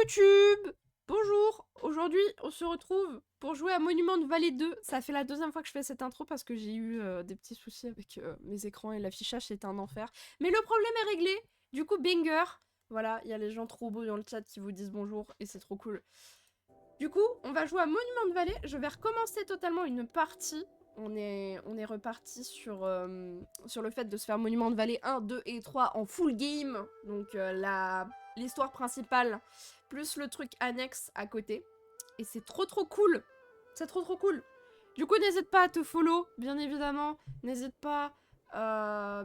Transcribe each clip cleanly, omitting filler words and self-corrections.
YouTube! Bonjour! Aujourd'hui, on se retrouve pour jouer à Monument de Vallée 2. Ça fait la deuxième fois que je fais cette intro parce que j'ai eu des petits soucis avec mes écrans et l'affichage, c'était un enfer. Mais le problème est réglé! Du coup, banger! Voilà, il y a les gens trop beaux dans le chat qui vous disent bonjour et c'est trop cool. Du coup, on va jouer à Monument de Vallée. Je vais recommencer totalement une partie. On est reparti sur le fait de se faire Monument de Vallée 1, 2 et 3 en full game. Donc l'histoire principale, plus le truc annexe à côté. Et c'est trop cool. C'est trop cool. Du coup, n'hésite pas à te follow, bien évidemment. N'hésite pas,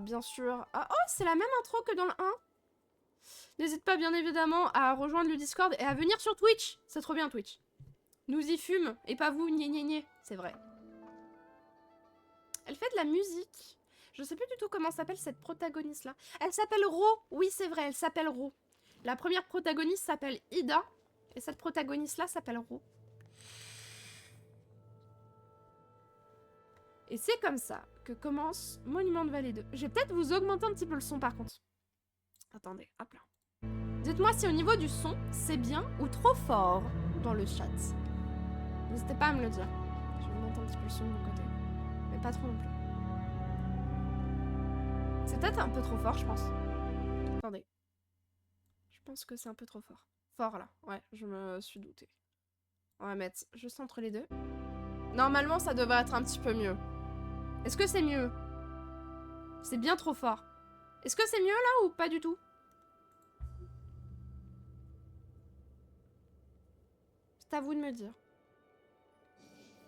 bien sûr... Ah, oh, c'est la même intro que dans le 1. N'hésite pas, bien évidemment, à rejoindre le Discord et à venir sur Twitch. C'est trop bien, Twitch. Nous y fume, et pas vous, gné. C'est vrai. Elle fait de la musique. Je sais plus du tout comment s'appelle cette protagoniste-là. Elle s'appelle Ro. Oui, c'est vrai, elle s'appelle Ro. La première protagoniste s'appelle Ida. Et cette protagoniste-là s'appelle Ro. Et c'est comme ça que commence Monument de Vallée 2. Je vais peut-être vous augmenter un petit peu le son par contre. Attendez, hop là. Dites-moi si au niveau du son, c'est bien ou trop fort dans le chat. N'hésitez pas à me le dire. Je vais augmenter un petit peu le son de mon côté. Mais pas trop non plus. C'est peut-être un peu trop fort, je pense. Attendez. Je pense que c'est un peu trop fort. Fort, là. Ouais, je me suis doutée. On va mettre juste entre les deux. Normalement, ça devrait être un petit peu mieux. Est-ce que c'est mieux? C'est bien trop fort. Est-ce que c'est mieux, là, ou pas du tout? C'est à vous de me dire.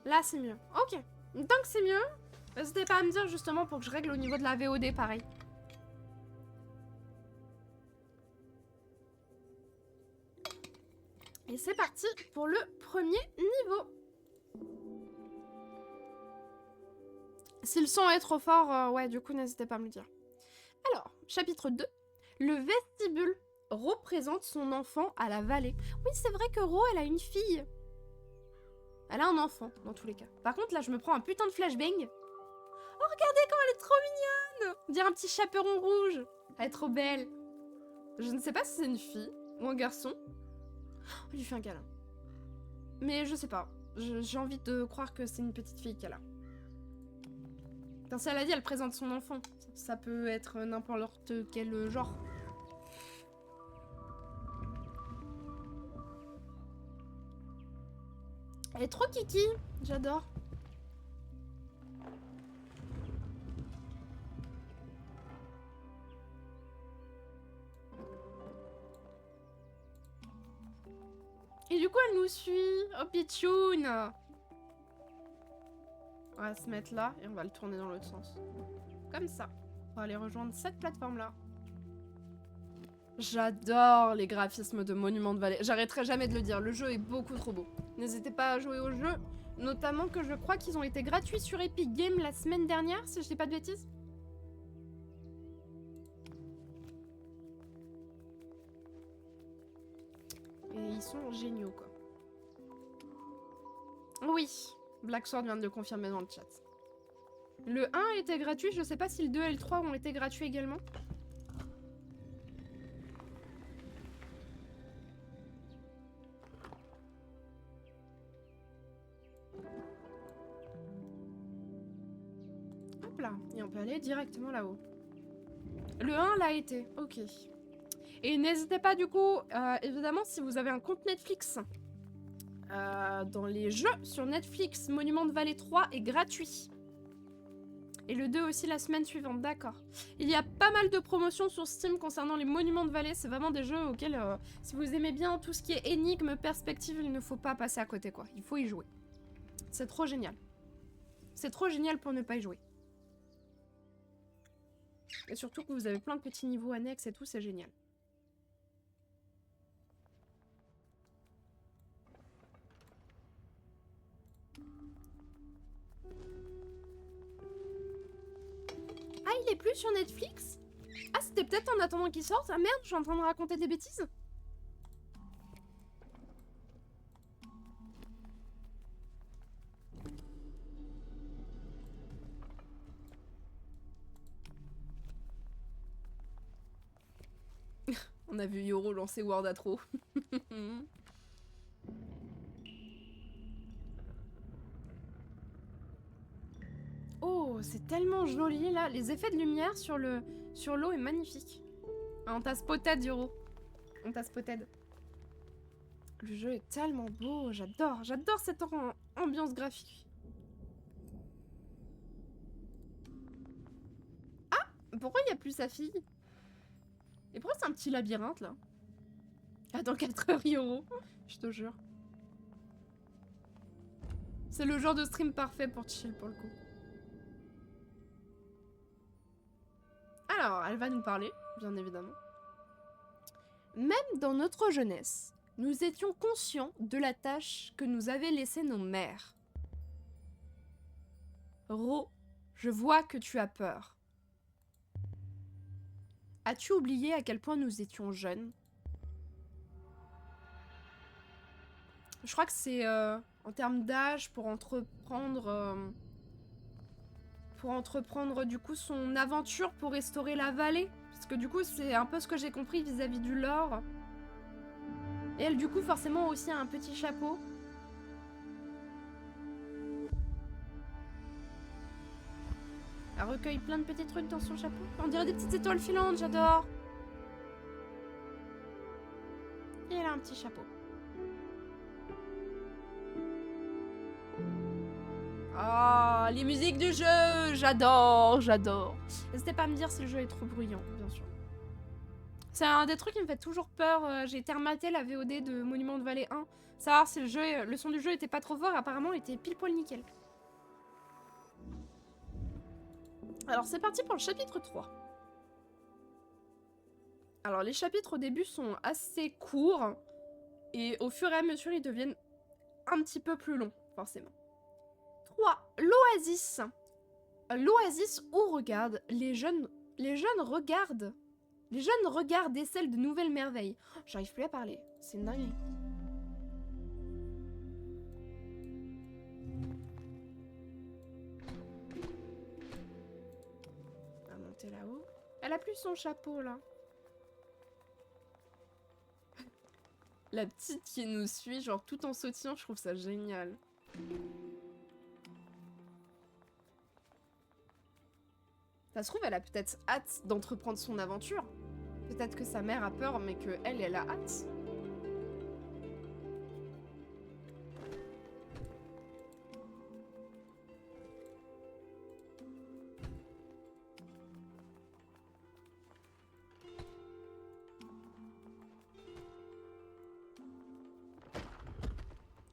Là, c'est mieux. Ok. Tant que c'est mieux, n'hésitez pas à me dire, justement, pour que je règle au niveau de la VOD, pareil. Et c'est parti pour le premier niveau. Si le son est trop fort, ouais, du coup, n'hésitez pas à me le dire. Alors, chapitre 2. Le vestibule représente son enfant à la vallée. Oui, c'est vrai que Ro, elle a une fille. Elle a un enfant, dans tous les cas. Par contre, là, je me prends un putain de flashbang. Oh, regardez comme elle est trop mignonne! On dirait un petit chaperon rouge. Elle est trop belle. Je ne sais pas si c'est une fille ou un garçon. Oh, elle lui fait un câlin. Mais je sais pas. J'ai envie de croire que c'est une petite fille qu'elle a. Quand elle a dit, elle présente son enfant. Ça peut être n'importe quel genre. Elle est trop kiki. J'adore. Et du coup, elle nous suit. Oh, Pichoun. On va se mettre là et on va le tourner dans l'autre sens. Comme ça. On va aller rejoindre cette plateforme-là. J'adore les graphismes de Monument de Vallée. J'arrêterai jamais de le dire. Le jeu est beaucoup trop beau. N'hésitez pas à jouer au jeu. Notamment que je crois qu'ils ont été gratuits sur Epic Games la semaine dernière, si je dis pas de bêtises. Et ils sont géniaux, quoi. Oui, Black Sword vient de le confirmer dans le chat. Le 1 était gratuit, je sais pas si le 2 et le 3 ont été gratuits également. Hop là, et on peut aller directement là-haut. Le 1 l'a été, ok. Et n'hésitez pas du coup, évidemment, si vous avez un compte Netflix, dans les jeux sur Netflix, Monument de Vallée 3 est gratuit. Et le 2 aussi la semaine suivante, d'accord. Il y a pas mal de promotions sur Steam concernant les Monuments de Vallée. C'est vraiment des jeux auxquels, si vous aimez bien tout ce qui est énigme, perspective, il ne faut pas passer à côté, quoi. Il faut y jouer. C'est trop génial. C'est trop génial pour ne pas y jouer. Et surtout que vous avez plein de petits niveaux annexes et tout, c'est génial. Ah, il est plus sur Netflix? Ah, c'était peut-être en attendant qu'il sorte? Ah merde, je suis en train de raconter des bêtises? On a vu Yoro lancer Word Atro. Oh, c'est tellement joli là. Les effets de lumière sur l'eau est magnifique. Ah, on t'a spotted, Yoro. On t'a spotted. Le jeu est tellement beau, j'adore cette ambiance graphique. Ah, pourquoi il n'y a plus sa fille? Et pourquoi c'est un petit labyrinthe là? Ah, dans 4 heures, Yoro. Je te jure. C'est le genre de stream parfait pour chill pour le coup. Alors, elle va nous parler, bien évidemment. Même dans notre jeunesse, nous étions conscients de la tâche que nous avaient laissée nos mères. Ro, je vois que tu as peur. As-tu oublié à quel point nous étions jeunes? Je crois que c'est en termes d'âge pour entreprendre du coup son aventure pour restaurer la vallée. Parce que du coup c'est un peu ce que j'ai compris vis-à-vis du lore. Et elle du coup forcément aussi a un petit chapeau. Elle recueille plein de petits trucs dans son chapeau. On dirait des petites étoiles filantes, j'adore. Et elle a un petit chapeau. Ah, les musiques du jeu, j'adore. N'hésitez pas à me dire si le jeu est trop bruyant, bien sûr. C'est un des trucs qui me fait toujours peur. J'ai termaté la VOD de Monument de Vallée 1. Savoir si le son du jeu était pas trop fort. Apparemment, il était pile poil nickel. Alors, c'est parti pour le chapitre 3. Alors, les chapitres au début sont assez courts. Et au fur et à mesure, ils deviennent un petit peu plus longs, forcément. 3. L'oasis. L'oasis où regardent les jeunes regardent. Les jeunes regardent et celles de nouvelles merveilles. Oh, j'arrive plus à parler, c'est une dinguerie. On va monter là-haut. Elle a plus son chapeau là. La petite qui nous suit, genre tout en sautillant, je trouve ça génial. Ça se trouve, elle a peut-être hâte d'entreprendre son aventure. Peut-être que sa mère a peur, mais qu'elle, elle a hâte.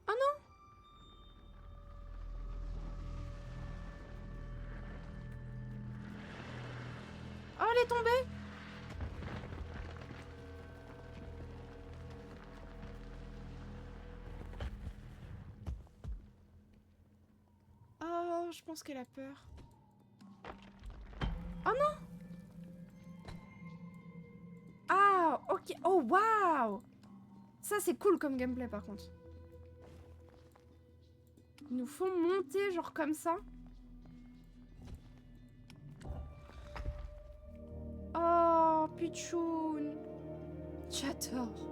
Oh non! Oh, elle est tombée! Oh, je pense qu'elle a peur. Oh non! Ah, ok. Oh, waouh! Ça, c'est cool comme gameplay, par contre. Ils nous font monter, genre comme ça. Oh, Pichoun. J'adore.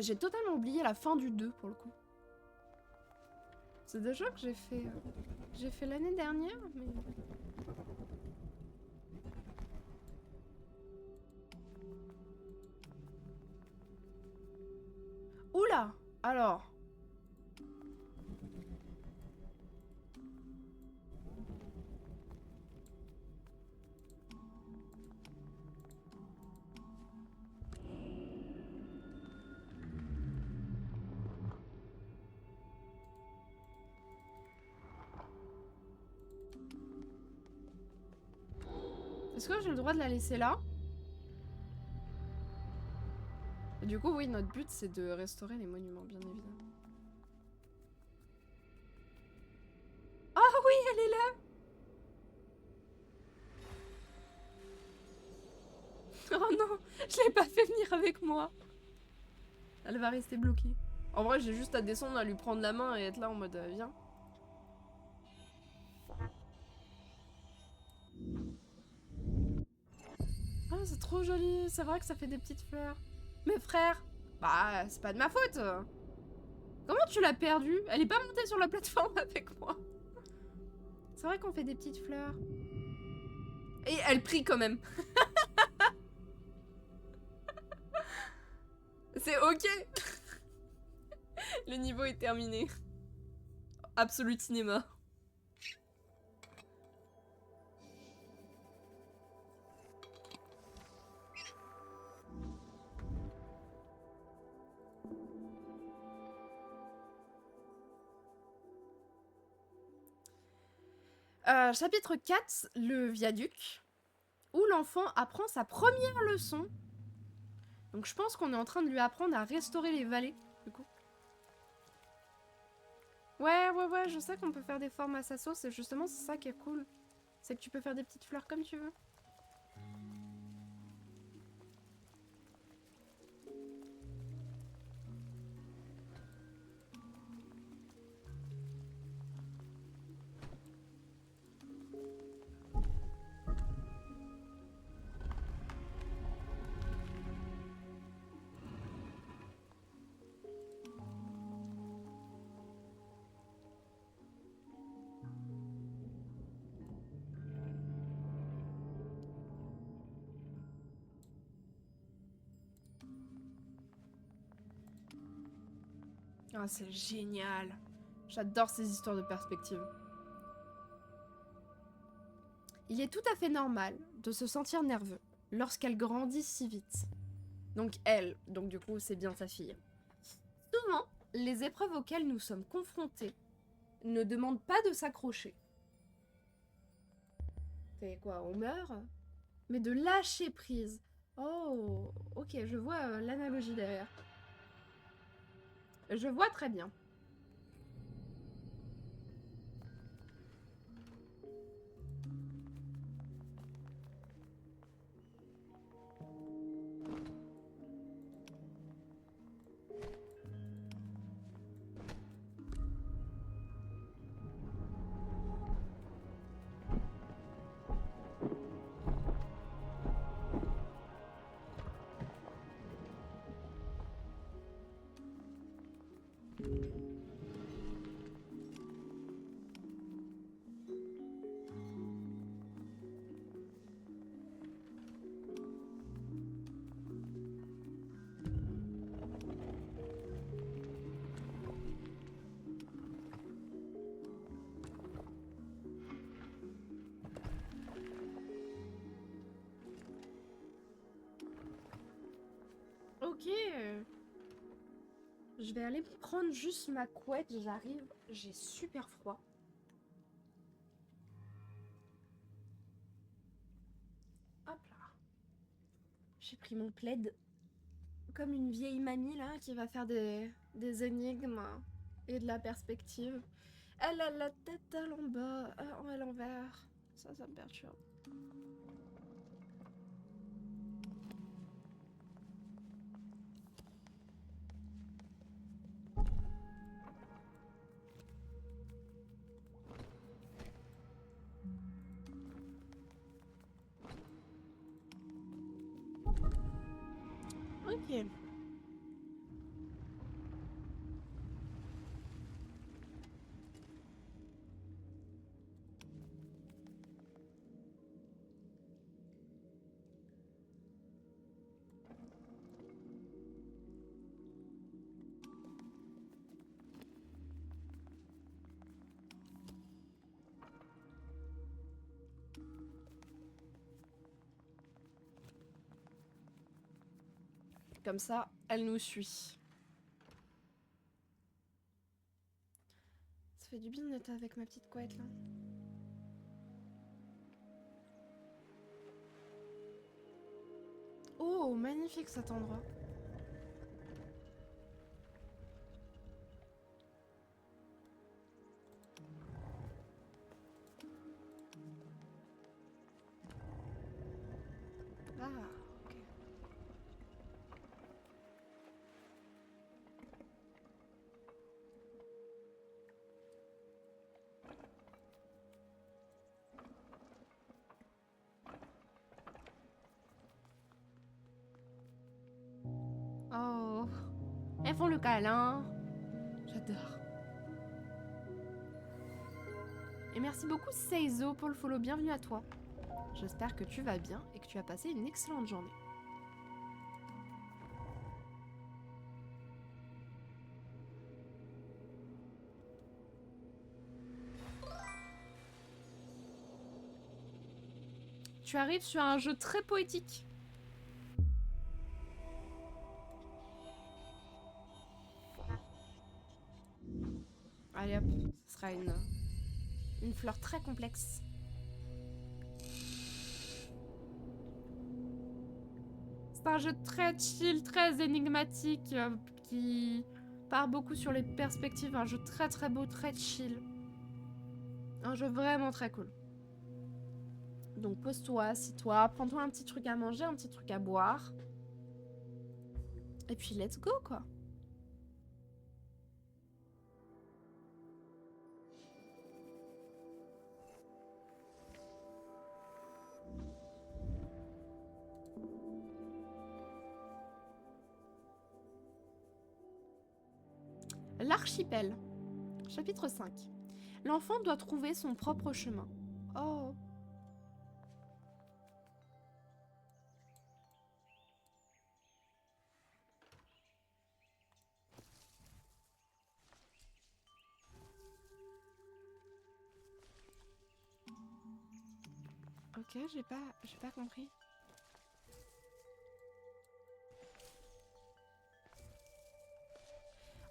J'ai totalement oublié la fin du 2 pour le coup. C'est des jeux que j'ai fait l'année dernière, mais... Oula! Alors... Est-ce que j'ai le droit de la laisser là? Et du coup, oui, notre but, c'est de restaurer les monuments, bien évidemment. Oh oui, elle est là! Oh non, je l'ai pas fait venir avec moi. Elle va rester bloquée. En vrai, j'ai juste à descendre, à lui prendre la main et être là en mode viens. c'est trop joli. C'est vrai que ça fait des petites fleurs. Mais frère, bah, c'est pas de ma faute. Comment tu l'as perdue? Elle est pas montée sur la plateforme avec moi. C'est vrai qu'on fait des petites fleurs. Et elle prie quand même. C'est ok. Le niveau est terminé. Absolute cinéma. Chapitre 4, le viaduc, où l'enfant apprend sa première leçon. Donc je pense qu'on est en train de lui apprendre à restaurer les vallées, du coup. Ouais, je sais qu'on peut faire des formes à sa sauce, et justement c'est ça qui est cool. C'est que tu peux faire des petites fleurs comme tu veux. Ah, c'est génial. J'adore ces histoires de perspective. Il est tout à fait normal de se sentir nerveux lorsqu'elle grandit si vite. Donc elle, donc du coup c'est bien sa fille. Souvent, les épreuves auxquelles nous sommes confrontés ne demandent pas de s'accrocher. C'est quoi, on meurt? Mais de lâcher prise. Oh, ok, je vois l'analogie derrière. Je vois très bien. Ok. Je vais aller prendre juste ma couette, j'arrive. J'ai super froid. Hop là. J'ai pris mon plaid. Comme une vieille mamie là qui va faire des énigmes et de la perspective. Elle a la tête à l'envers. À l'envers. Ça me perturbe. Ok. Comme ça, elle nous suit. Ça fait du bien d'être avec ma petite couette là. Oh, magnifique cet endroit. Ah, ok. font le câlin. J'adore. Et merci beaucoup Seizo pour le follow, bienvenue à toi. J'espère que tu vas bien et que tu as passé une excellente journée. Tu arrives sur un jeu très poétique. Allez hop, ce sera une fleur très complexe. C'est un jeu très chill, très énigmatique, qui part beaucoup sur les perspectives. Un jeu très très beau, très chill. Un jeu vraiment très cool. Donc pose-toi, assis-toi, prends-toi un petit truc à manger, un petit truc à boire. Et puis let's go quoi. L'archipel. Chapitre 5. L'enfant doit trouver son propre chemin. Oh. Ok, j'ai pas compris.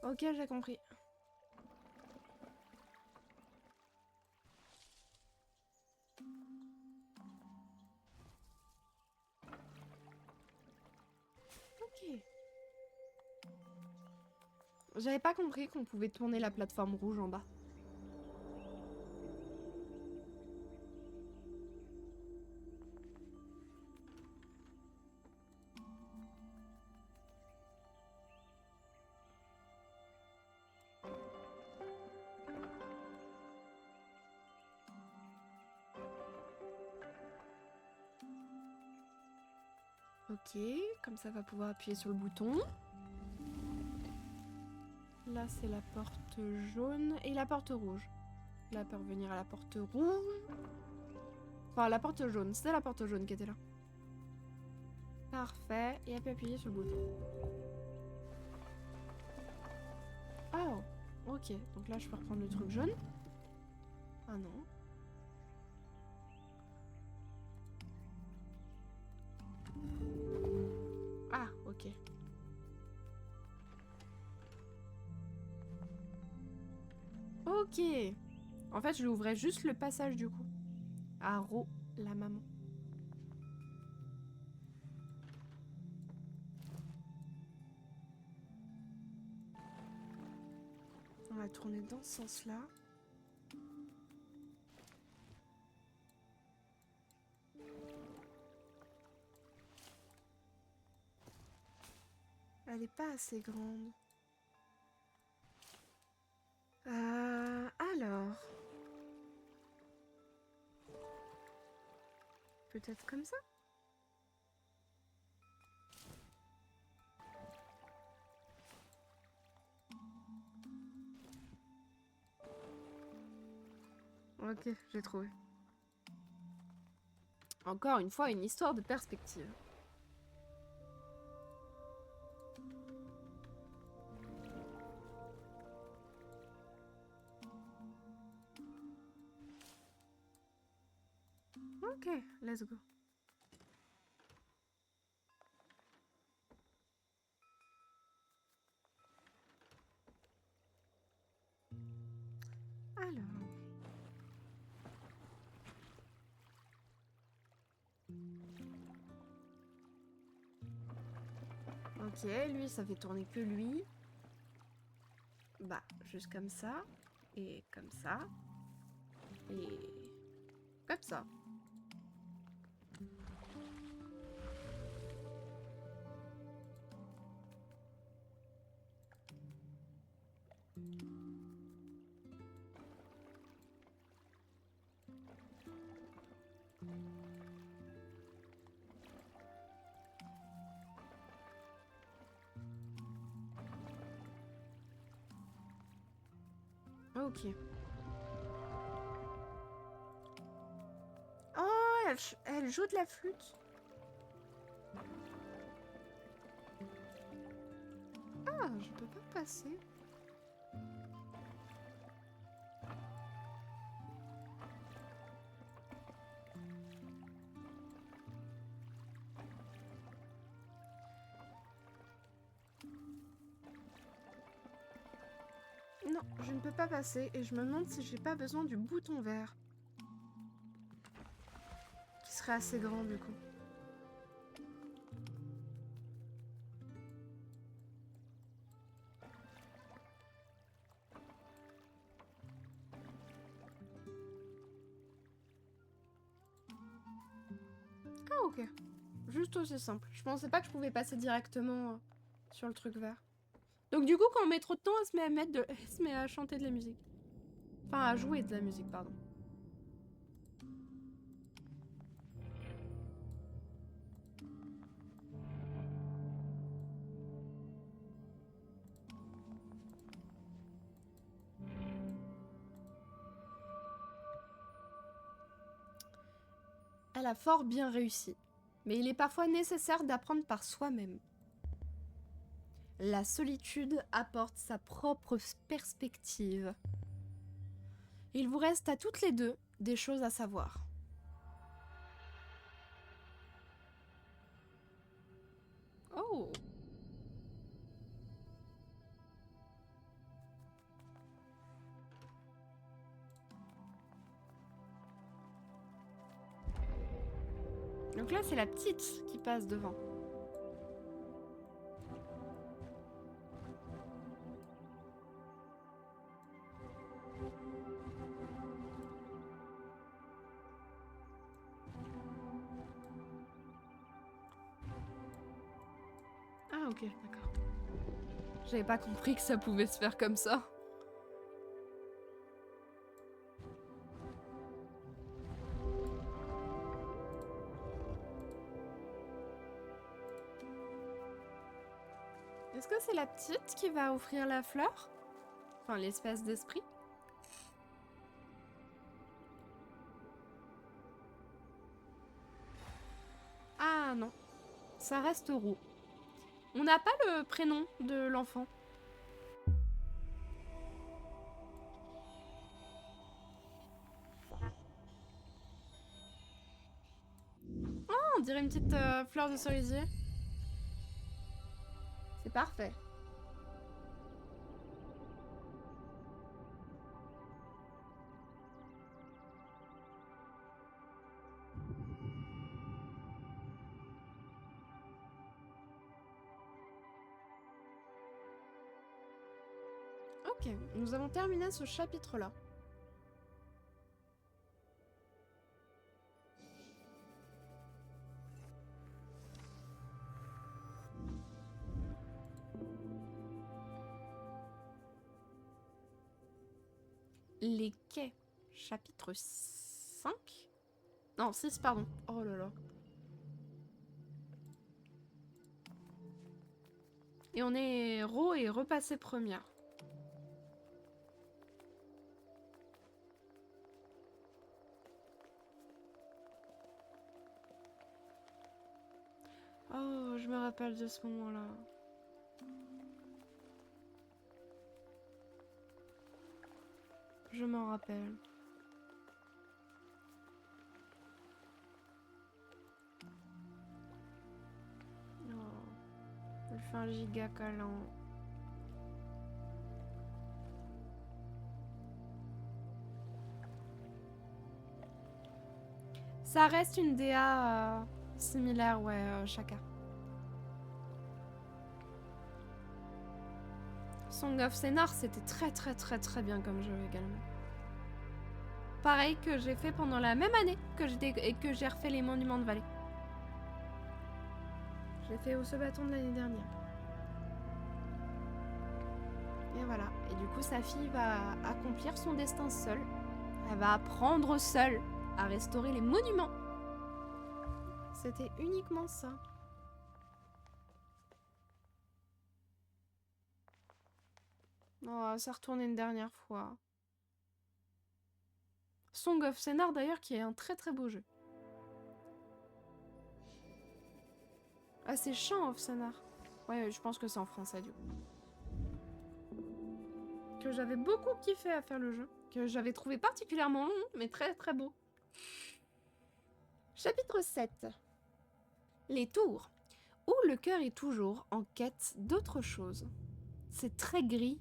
Ok, j'ai compris. Ok. J'avais pas compris qu'on pouvait tourner la plateforme rouge en bas. Ok, comme ça va pouvoir appuyer sur le bouton. Là c'est la porte jaune et la porte rouge. Là pour revenir à la porte rouge. Enfin la porte jaune, c'est la porte jaune qui était là. Parfait, et appuyer sur le bouton. Oh, ok, donc là je peux reprendre le truc jaune. Ah non. Ah, ok. Ok. En fait, je lui ouvrais juste le passage du coup. À Ro, la maman. On va tourner dans ce sens-là. Elle est pas assez grande. Alors... Peut-être comme ça? Ok, j'ai trouvé. Encore une fois, une histoire de perspective. Ok, let's go. Alors... Ok, lui, ça fait tourner que lui. Bah, juste comme ça. Et comme ça. Et... comme ça. Ok. Oh, elle joue de la flûte. Ah, je peux pas passer. Non, je ne peux pas passer et je me demande si j'ai pas besoin du bouton vert. Qui serait assez grand du coup. Ah ok. Juste aussi simple. Je pensais pas que je pouvais passer directement sur le truc vert. Donc du coup, quand on met trop de temps, elle se met à elle se met à chanter de la musique. Enfin, à jouer de la musique, pardon. Elle a fort bien réussi. Mais il est parfois nécessaire d'apprendre par soi-même. La solitude apporte sa propre perspective. Il vous reste à toutes les deux des choses à savoir. Oh! Donc là, c'est la petite qui passe devant. Ah ok, d'accord. J'avais pas compris que ça pouvait se faire comme ça. Est-ce que c'est la petite qui va offrir la fleur? Enfin, l'espèce d'esprit? Ah non, ça reste roux. On n'a pas le prénom de l'enfant. Oh, on dirait une petite fleur de cerisier. C'est parfait. Ok, nous avons terminé ce chapitre-là. Les quais, chapitre 5? Non, 6, pardon. Oh là là. Et on est et repassé première. Oh, je me rappelle de ce moment-là. Je m'en rappelle. Oh, elle fait un giga câlin. Ça reste une DA similaire, ouais, Chaka. Song of Sennar, c'était très bien comme jeu également. Pareil que j'ai fait pendant la même année que j'ai refait les Monuments de Vallée. J'ai fait au ce bâton de l'année dernière. Et voilà. Et du coup, sa fille va accomplir son destin seule. Elle va apprendre seule à restaurer les monuments. C'était uniquement ça. Oh, ça retourne une dernière fois. Song of Scénar d'ailleurs, qui est un très très beau jeu. Ah, c'est Chant of Scénar. Ouais, je pense que c'est en français du coup. Que j'avais beaucoup kiffé à faire le jeu. Que j'avais trouvé particulièrement long, mais très très beau. Chapitre 7. Les tours. Où le cœur est toujours en quête d'autre chose. C'est très gris.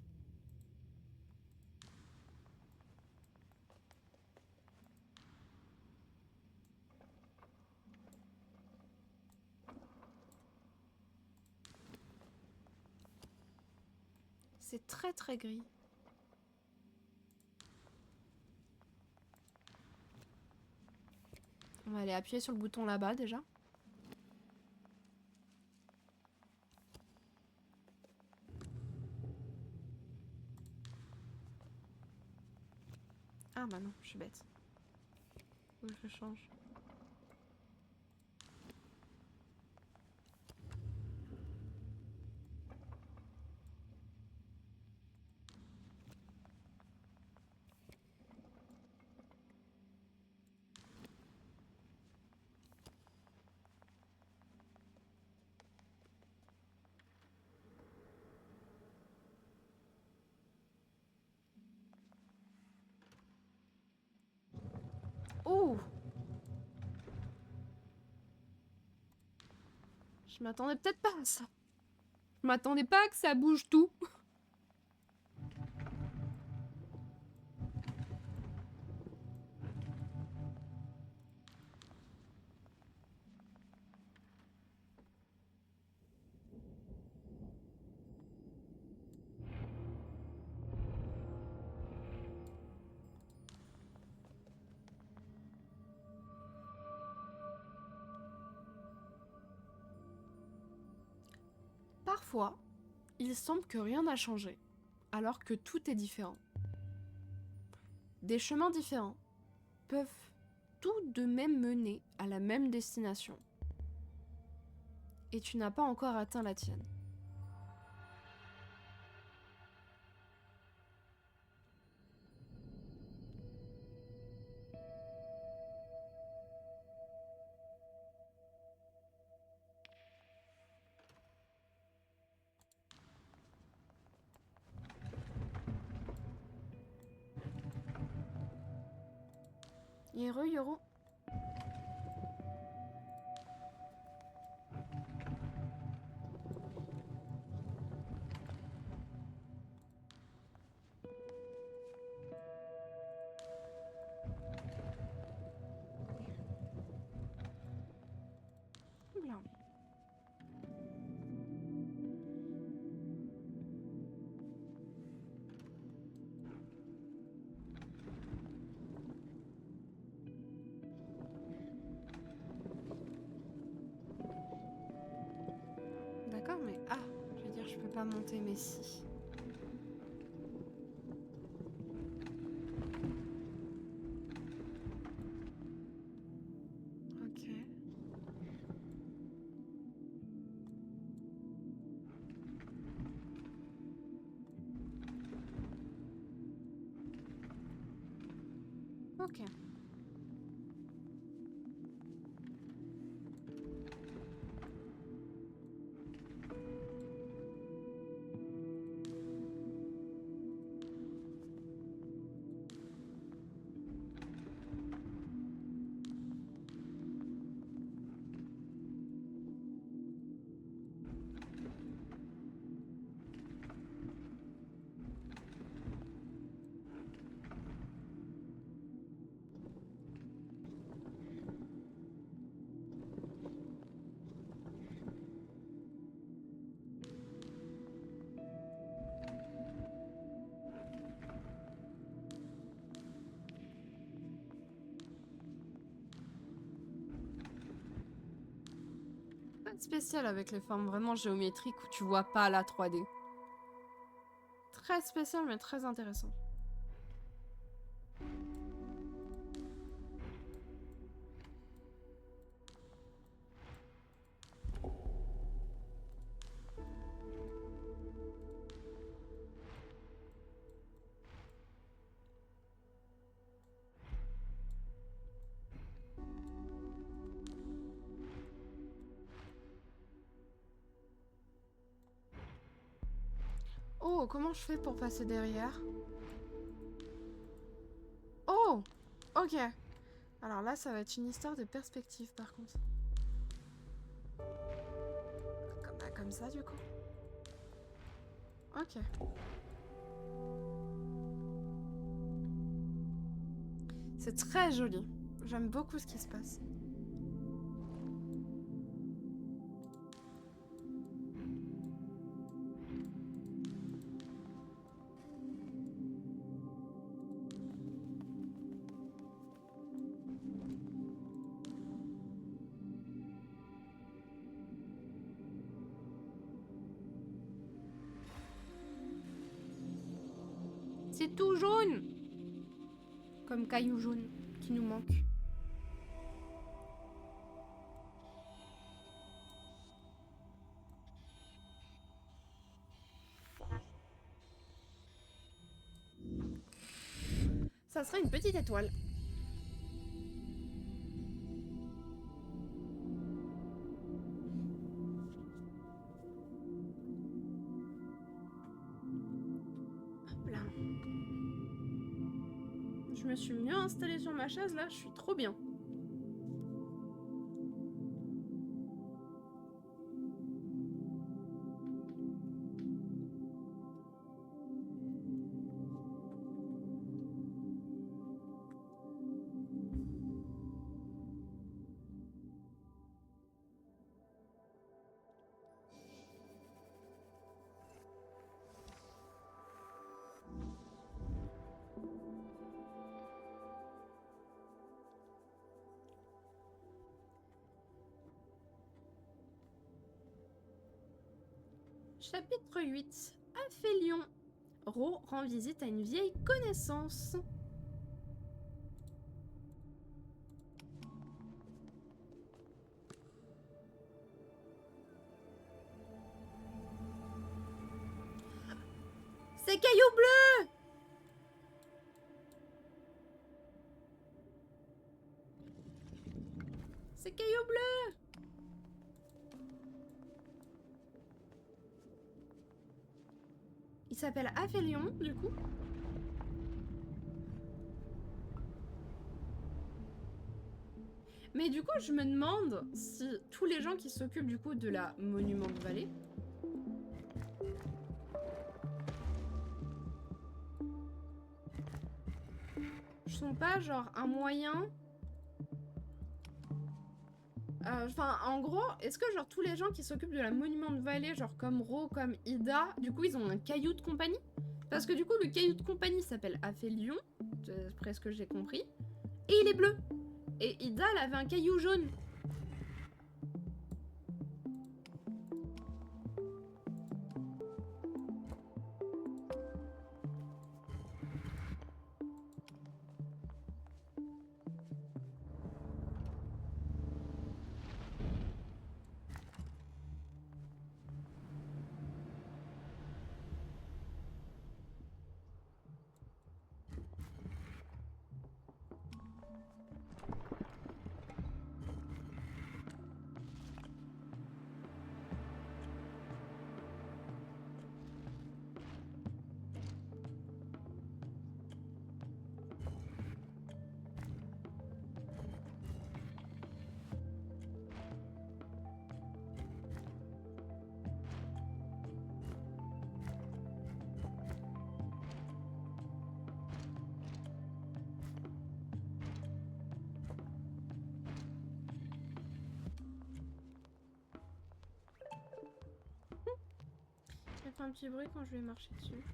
C'est très très gris. On va aller appuyer sur le bouton là-bas déjà. Ah bah non, je suis bête. Faut que je change. Oh! Je m'attendais peut-être pas à ça. Je m'attendais pas à que ça bouge tout. Parfois, il semble que rien n'a changé, alors que tout est différent. Des chemins différents peuvent tout de même mener à la même destination. Et tu n'as pas encore atteint la tienne. Yoro, Yoro. Bien. D'accord, mais ah, je veux dire, je peux pas monter, mais si. Ok. Ok. Pas de spécial avec les formes vraiment géométriques où tu vois pas la 3D. Très spécial, mais très intéressant. Oh, comment je fais pour passer derrière? Oh! Ok. Alors là, ça va être une histoire de perspective, par contre. Comme ça, du coup. Ok. C'est très joli. J'aime beaucoup ce qui se passe. C'est tout jaune! Comme caillou jaune qui nous manque. Ça serait une petite étoile. Hop là. Je me suis mieux installée sur ma chaise là, je suis trop bien. Chapitre 8. Aphélion. Ro rend visite à une vieille connaissance. C'est Caillou Bleu! C'est Caillou Bleu! Il s'appelle Aphélion, du coup. Mais du coup, je me demande si tous les gens qui s'occupent du coup de la Monument de Vallée sont pas genre un moyen... Enfin, en gros, est-ce que genre tous les gens qui s'occupent de la Monument de Vallée, genre comme Ro, comme Ida, du coup ils ont un caillou de compagnie? Parce que du coup le caillou de compagnie s'appelle Aphélion, d'après ce que j'ai compris, et il est bleu. Et Ida, elle avait un caillou jaune. Ça fait un petit bruit quand je vais marcher dessus.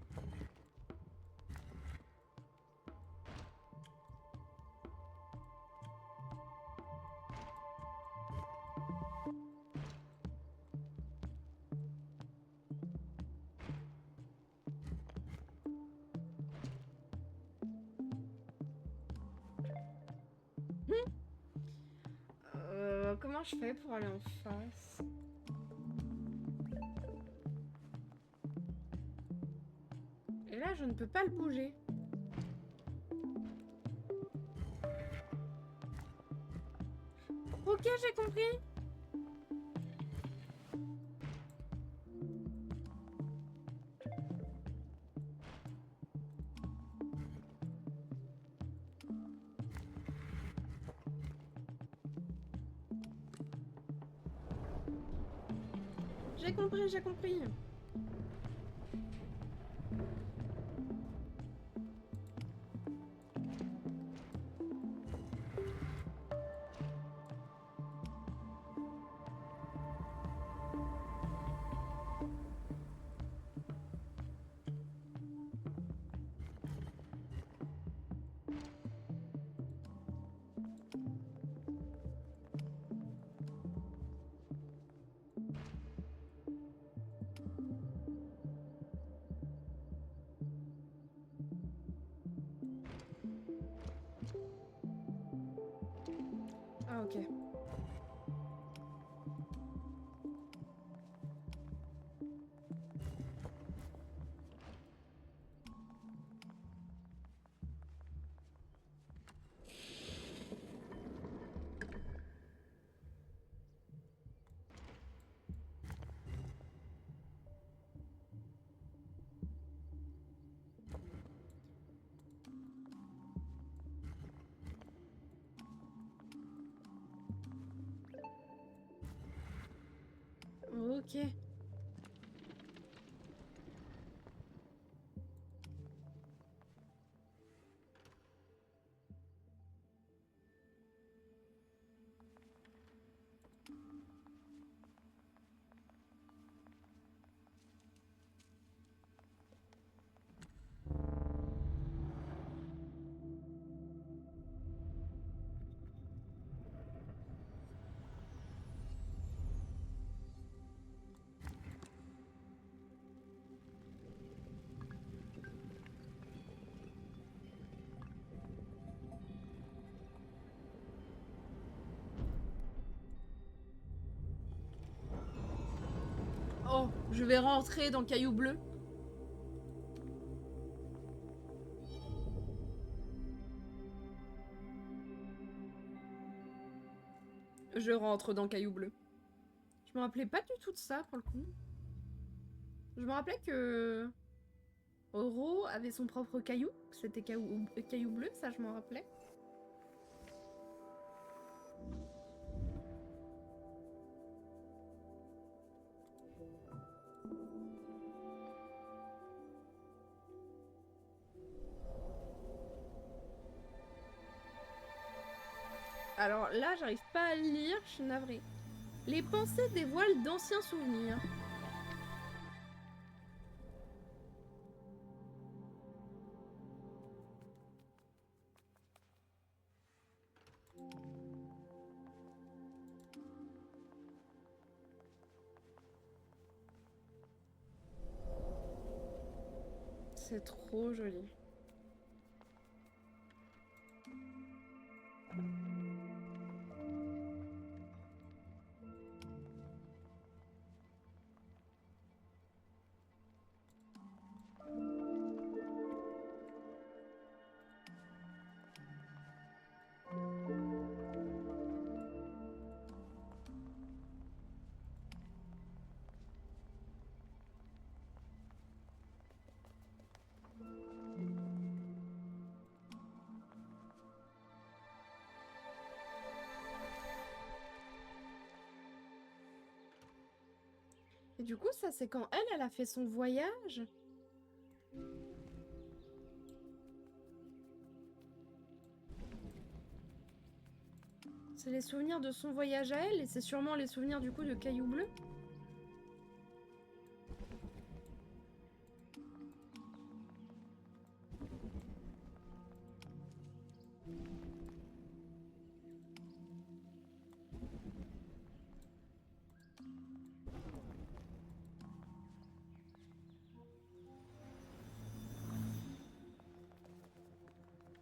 Comment je fais pour aller en face? Et là, je ne peux pas le bouger. Ok, j'ai compris. J'ai compris, j'ai compris. Ah ok. Ok. Oh, je vais rentrer dans Caillou Bleu. Je rentre dans Caillou Bleu. Je me rappelais pas du tout de ça, pour le coup. Je me rappelais que... Oro avait son propre caillou. C'était Caillou Bleu, ça je m'en rappelais. Alors là, j'arrive pas à le lire, je suis navrée. Les pensées dévoilent d'anciens souvenirs. C'est trop joli. Et du coup, ça c'est quand elle a fait son voyage. C'est les souvenirs de son voyage à elle, et c'est sûrement les souvenirs du coup de Caillou Bleu.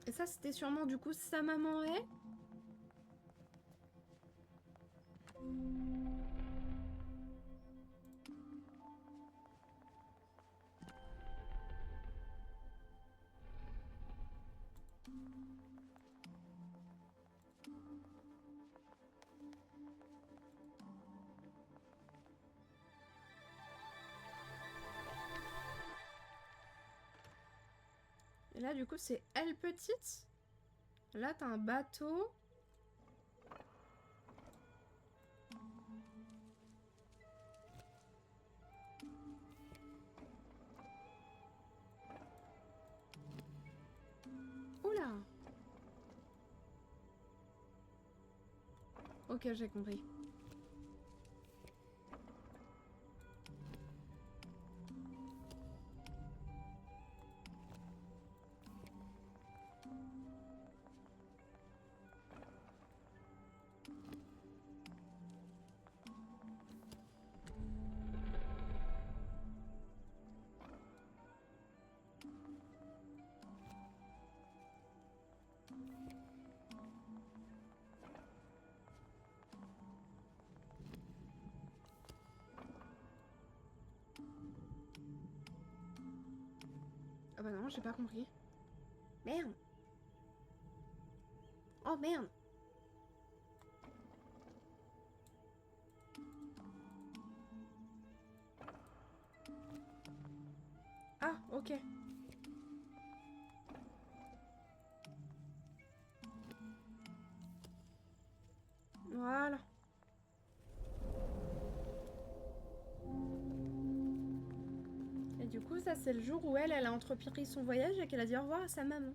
Et ça, c'était sûrement du coup sa maman est. Et là, du coup, c'est elle petite. Là, t'as un bateau. Ok, j'ai compris. Ah bah non, j'ai pas compris. Merde. Oh merde. Ah, ok. Voilà. Et du coup, ça c'est le jour où elle a entrepris son voyage et qu'elle a dit au revoir à sa maman.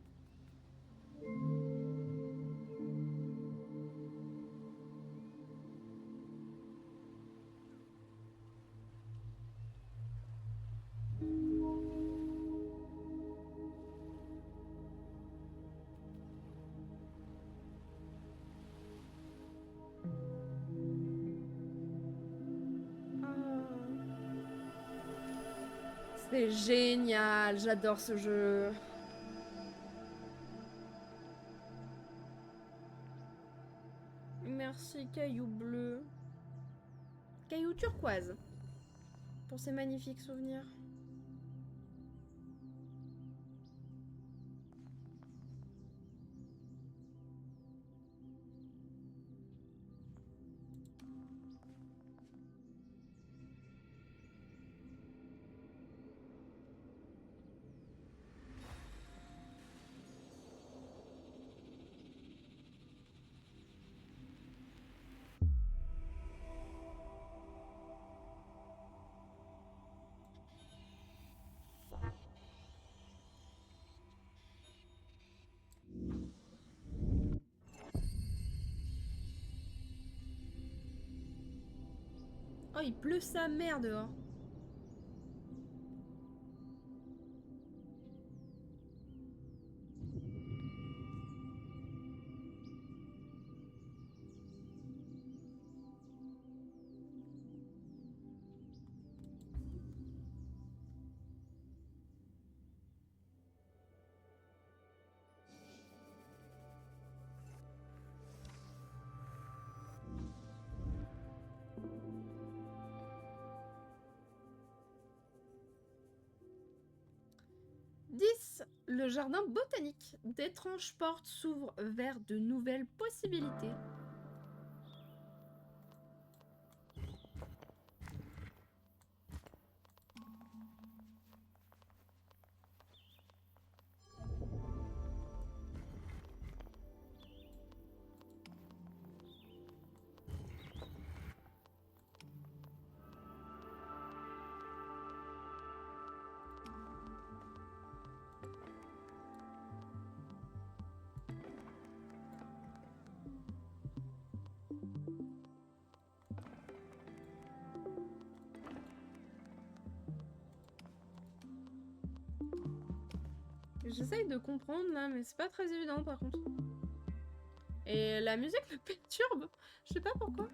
C'est génial, j'adore ce jeu. Merci, caillou bleu. Caillou turquoise. Pour ces magnifiques souvenirs. Oh, il pleut sa mère dehors. « 10. Le jardin botanique. D'étranges portes s'ouvrent vers de nouvelles possibilités. » J'essaye de comprendre là, mais c'est pas très évident par contre. Et la musique me perturbe. Je sais pas pourquoi.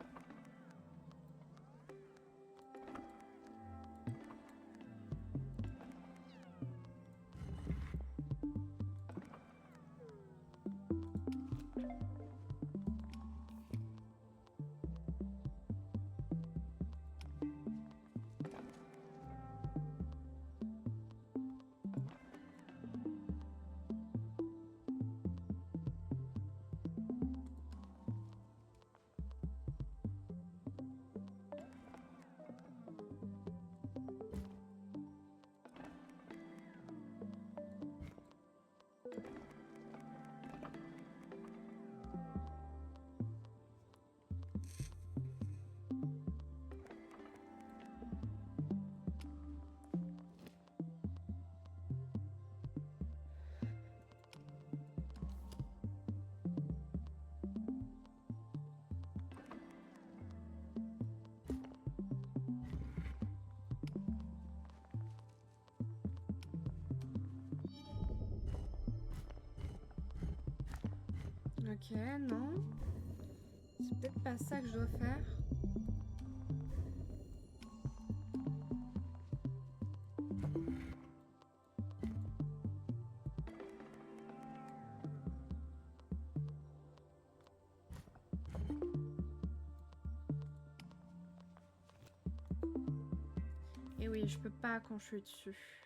Ok, non. C'est peut-être pas ça que je dois faire. Et oui, je peux pas quand je suis dessus.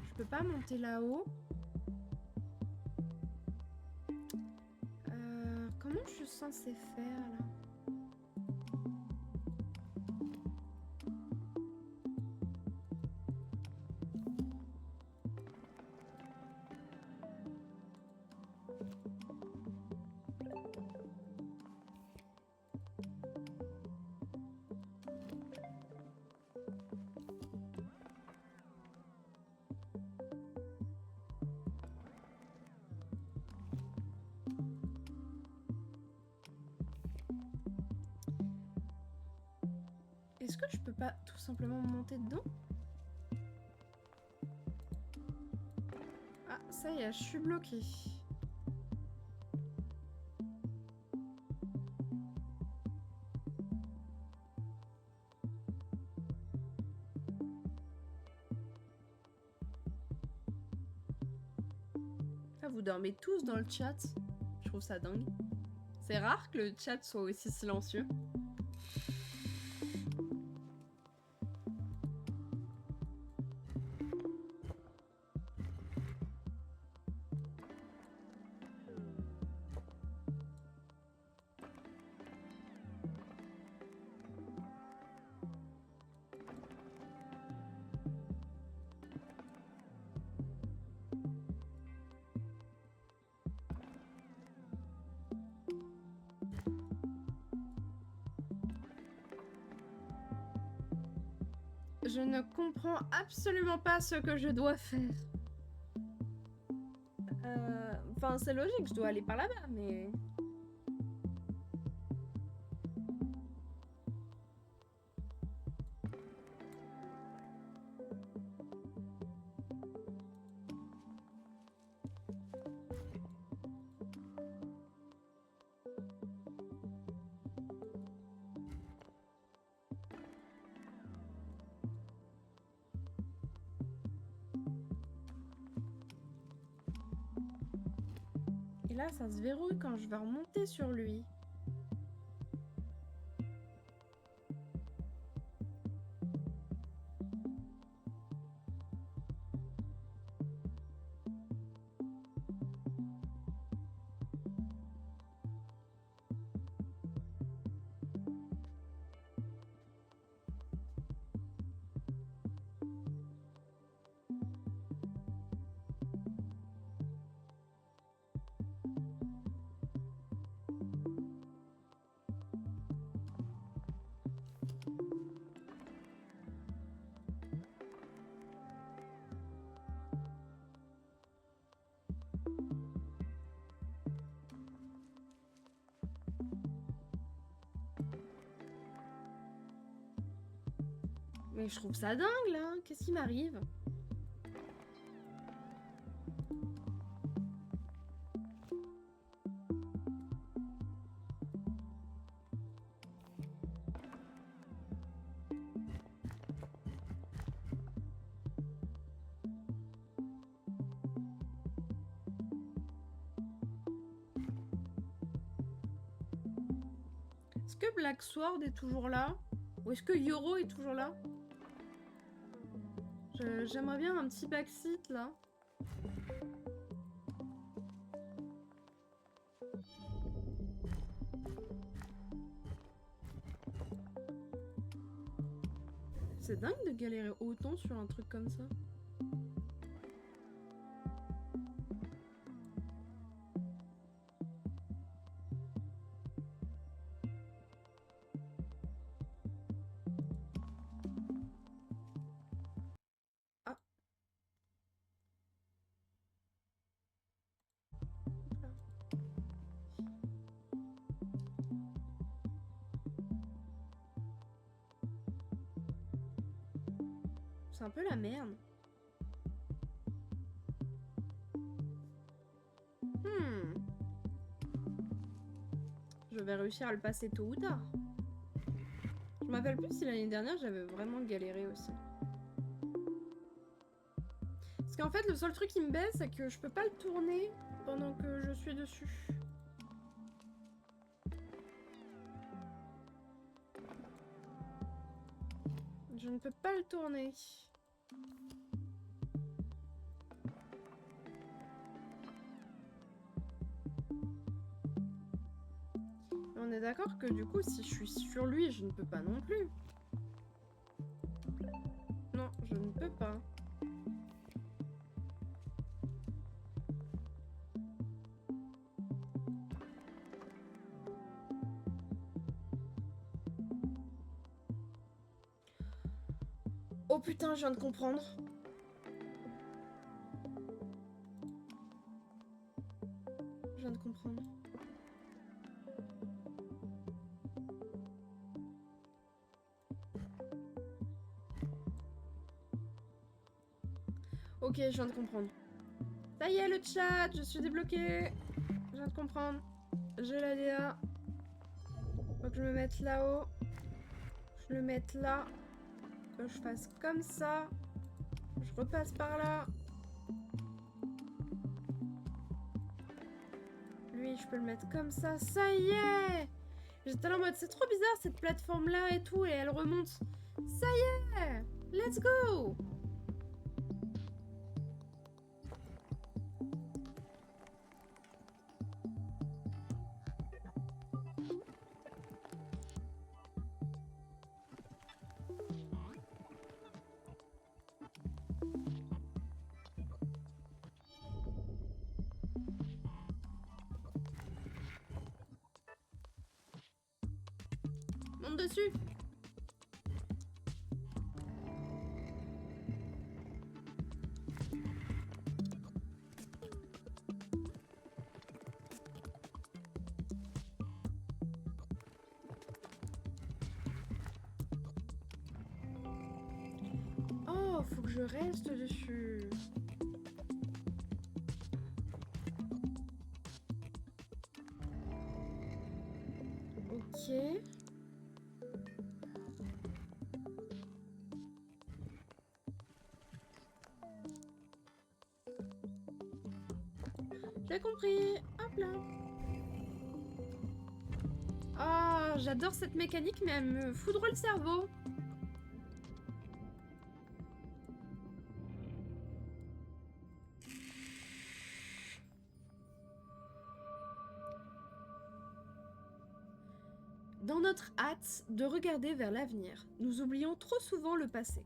Je peux pas monter là-haut. Comment je suis censée faire là? Est-ce que je peux pas tout simplement monter dedans? Ah, ça y est, je suis bloquée. Ah, vous dormez tous dans le chat. Je trouve ça dingue. C'est rare que le chat soit aussi silencieux. Je ne comprends absolument pas ce que je dois faire. Enfin, c'est logique, je dois aller par là-bas, mais... Et là, ça se verrouille quand je vais remonter sur lui. Mais je trouve ça dingue, là. Qu'est-ce qui m'arrive? Est-ce que Black Sword est toujours là? Ou est-ce que Yoro est toujours là? J'aimerais bien un petit backseat, là. C'est dingue de galérer autant sur un truc comme ça. Ah. C'est un peu la merde. Je vais réussir à le passer tôt ou tard. Je me rappelle plus si l'année dernière j'avais vraiment galéré aussi. Parce qu'en fait le seul truc qui me baisse c'est que je peux pas le tourner pendant que je suis dessus. Je ne peux pas le tourner. On est d'accord que du coup, si je suis sur lui, je ne peux pas non plus. Non, je ne peux pas. Oh putain, je viens de comprendre. Je viens de comprendre. Ok, je viens de comprendre. Ça y est, le chat, je suis débloquée. Je viens de comprendre. J'ai la DA. Faut que je me mette là-haut. Je le mette là. Que je fasse comme ça. Je repasse par là. Lui, je peux le mettre comme ça. Ça y est! J'étais là en mode, c'est trop bizarre cette plateforme-là et tout, et elle remonte. Ça y est! Let's go! Monte dessus! Oh, faut que je reste dessus. Ok. J'ai compris. Hop là. Ah, j'adore cette mécanique, mais elle me foudroie le cerveau. Dans notre hâte de regarder vers l'avenir, nous oublions trop souvent le passé.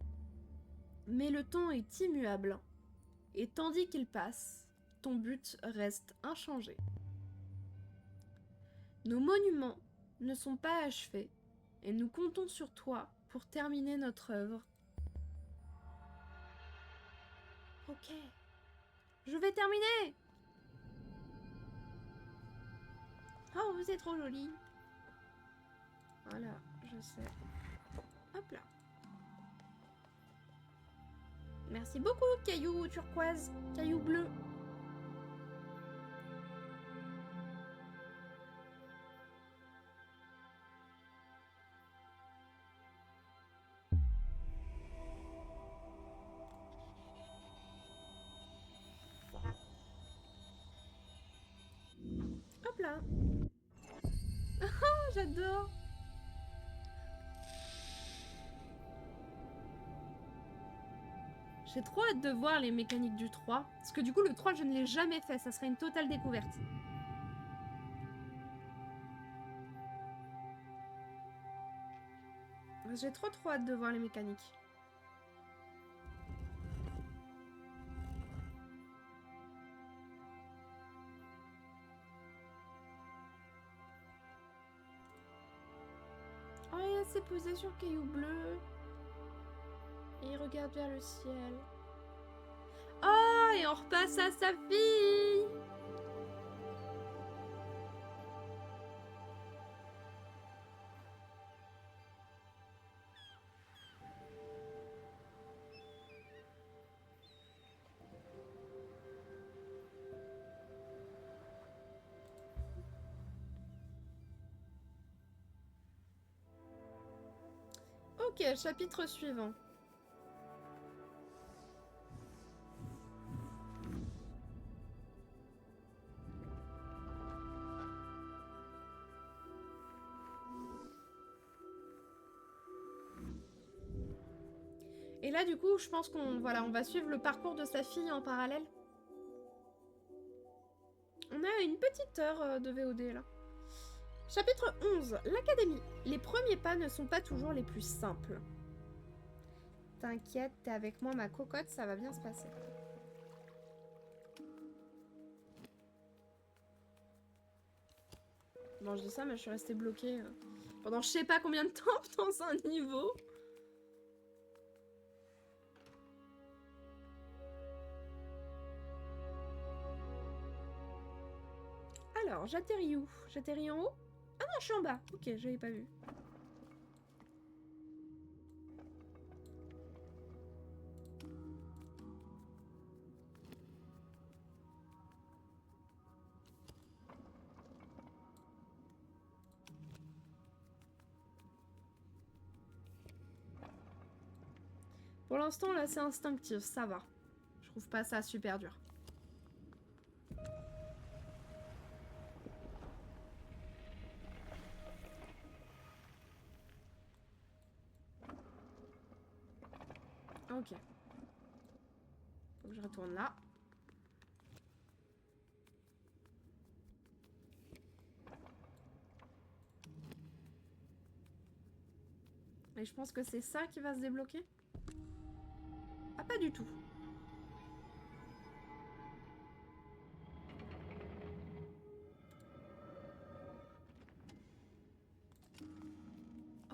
Mais le temps est immuable, et tandis qu'il passe, ton but reste inchangé. Nos monuments ne sont pas achevés, et nous comptons sur toi pour terminer notre œuvre. Ok, je vais terminer. Oh, vous êtes trop jolie. Voilà, je sais. Hop là. Merci beaucoup, caillou turquoise, caillou bleu. Hop là. Oh, j'adore. J'ai trop hâte de voir les mécaniques du 3. Parce que du coup, le 3, je ne l'ai jamais fait. Ça serait une totale découverte. J'ai trop hâte de voir les mécaniques. Oh, il s'est posé sur le caillou bleu. Et il regarde vers le ciel. Oh, et on repasse à sa fille. Ok, chapitre suivant. Et là, du coup, je pense qu'on on va suivre le parcours de sa fille en parallèle. On a une petite heure de VOD, là. Chapitre 11. L'Académie. Les premiers pas ne sont pas toujours les plus simples. T'inquiète, t'es avec moi, ma cocotte, ça va bien se passer. Bon, je dis ça, mais je suis restée bloquée pendant je sais pas combien de temps dans un niveau. Alors, j'atterris où? J'atterris en haut? Ah non, je suis en bas. Ok, j'avais pas vu. Pour l'instant, là, c'est instinctif, ça va. Je trouve pas ça super dur. Ok. Faut que je retourne là. Et je pense que c'est ça qui va se débloquer. Ah, pas du tout.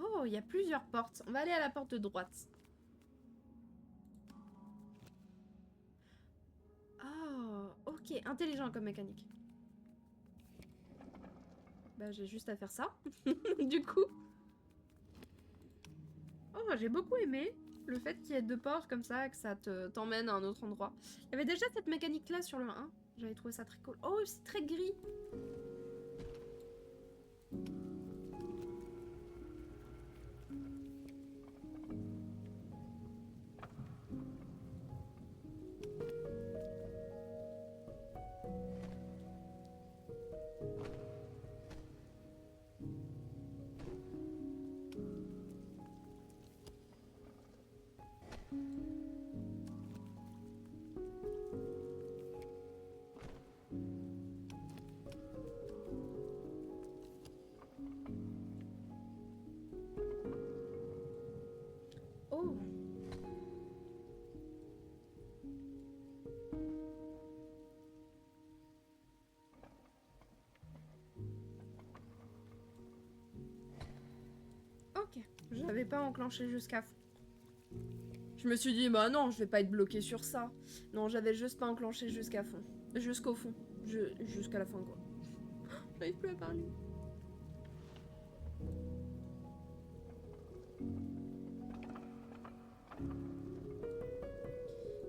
Oh, il y a plusieurs portes. On va aller à la porte de droite. Oh, ok. Intelligent comme mécanique. Bah, j'ai juste à faire ça. Du coup. Oh, j'ai beaucoup aimé le fait qu'il y ait deux portes comme ça, que ça t'emmène à un autre endroit. Il y avait déjà cette mécanique-là sur le 1. J'avais trouvé ça très cool. Oh, c'est très gris. Oh. Ok. J'avais pas enclenché jusqu'à fond. Je me suis dit, bah non, je vais pas être bloqué sur ça. Non, j'avais juste pas enclenché jusqu'à fond. Jusqu'au fond. Jusqu'à la fin, quoi. J'arrive plus à parler.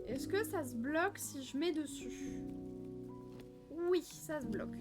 Est-ce que ça se bloque si je mets dessus? Oui, ça se bloque.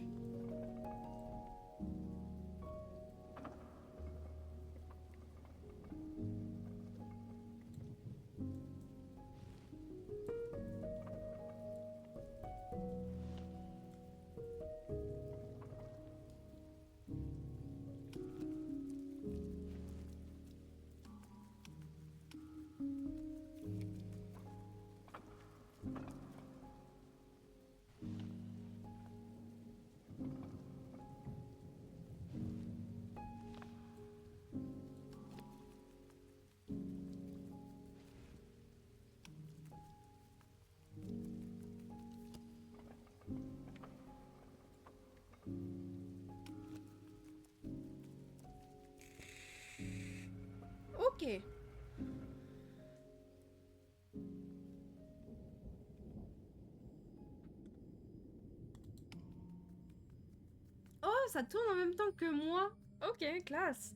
Ok. Oh, ça tourne en même temps que moi. Ok, classe.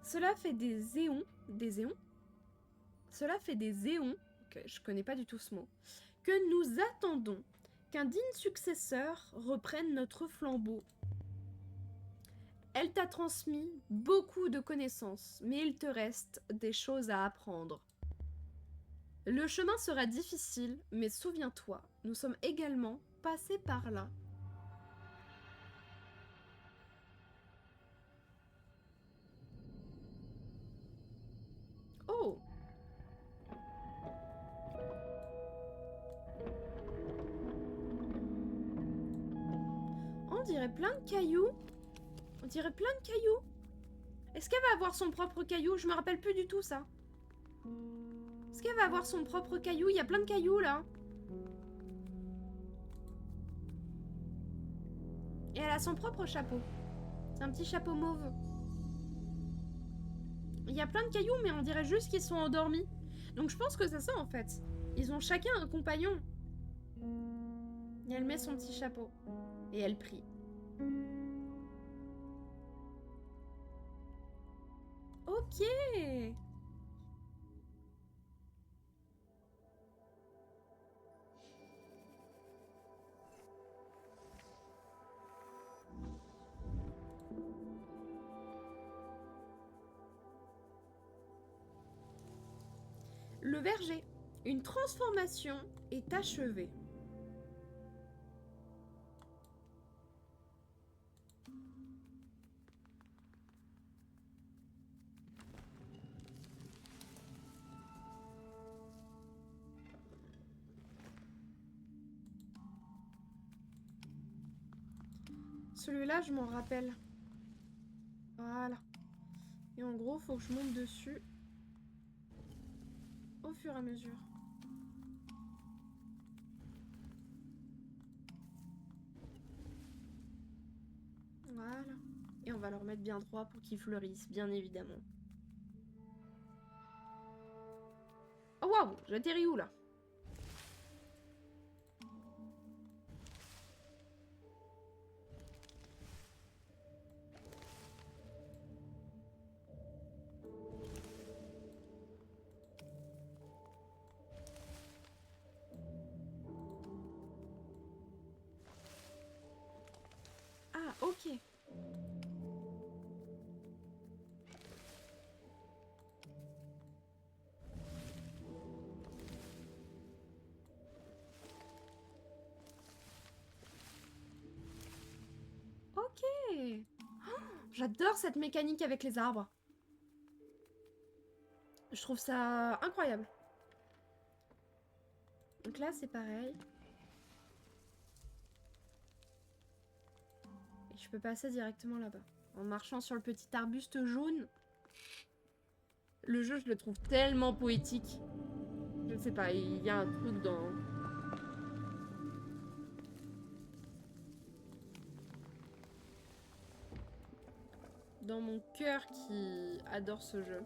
Cela fait des éons. Des éons? Cela fait des éons, que je connais pas du tout ce mot, que nous attendons Qu'un digne successeur reprenne notre flambeau. Elle t'a transmis beaucoup de connaissances, mais il te reste des choses à apprendre. Le chemin sera difficile, mais souviens-toi, nous sommes également passés par là. Oh! On dirait plein de cailloux. On dirait plein de cailloux. Est-ce qu'elle va avoir son propre caillou? Je me rappelle plus du tout ça. Est-ce qu'elle va avoir son propre caillou? Il y a plein de cailloux là. Et elle a son propre chapeau. C'est un petit chapeau mauve. Il y a plein de cailloux, mais on dirait juste qu'ils sont endormis. Donc je pense que c'est ça en fait. Ils ont chacun un compagnon. Et elle met son petit chapeau. Et elle prie. Ok. Le verger. Une transformation est achevée. Celui-là, je m'en rappelle. Voilà. Et en gros, faut que je monte dessus au fur et à mesure. Voilà. Et on va le remettre bien droit pour qu'il fleurisse, bien évidemment. Oh waouh, j'atterris où là? Ah, ok. Ok. Oh, j'adore cette mécanique avec les arbres. Je trouve ça incroyable. Donc là, c'est pareil. Et je peux passer directement là-bas. En marchant sur le petit arbuste jaune. Le jeu, je le trouve tellement poétique. Je sais pas, il y a un truc dans mon cœur qui adore ce jeu.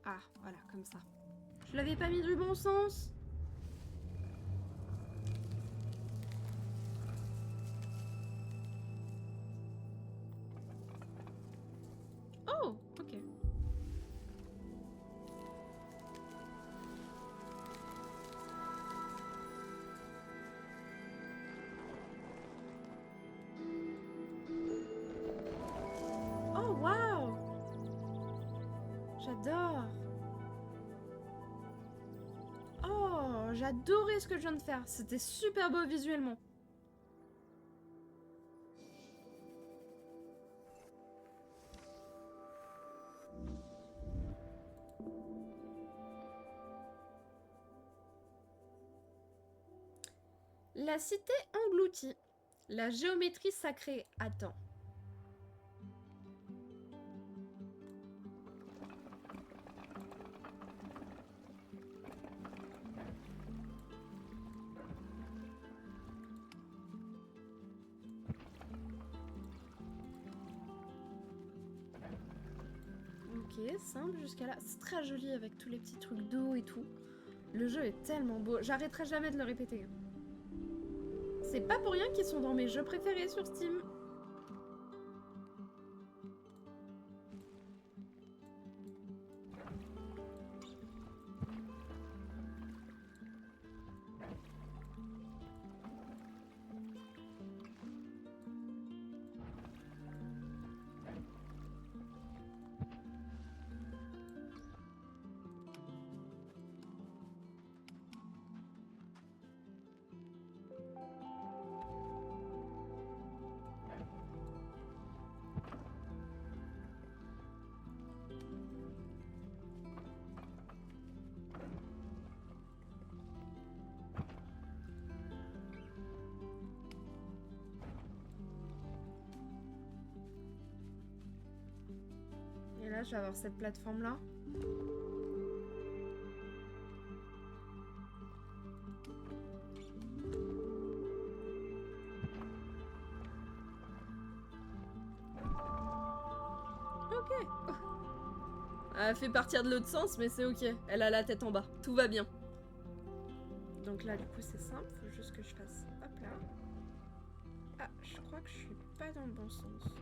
Ah, voilà, comme ça. Je l'avais pas mis du bon sens. Oh, ok. Oh, waouh! J'adore. Oh, j'adorais ce que je viens de faire. C'était super beau visuellement. La cité engloutie. La géométrie sacrée. Attends. Ok, simple jusqu'à là. C'est très joli avec tous les petits trucs d'eau et tout. Le jeu est tellement beau. J'arrêterai jamais de le répéter. C'est pas pour rien qu'ils sont dans mes jeux préférés sur Steam. Et là, je vais avoir cette plateforme-là. Ok. Elle fait partir de l'autre sens, mais c'est ok. Elle a la tête en bas. Tout va bien. Donc là, du coup, c'est simple. Faut juste que je fasse... Hop là. Ah, je crois que je suis pas dans le bon sens.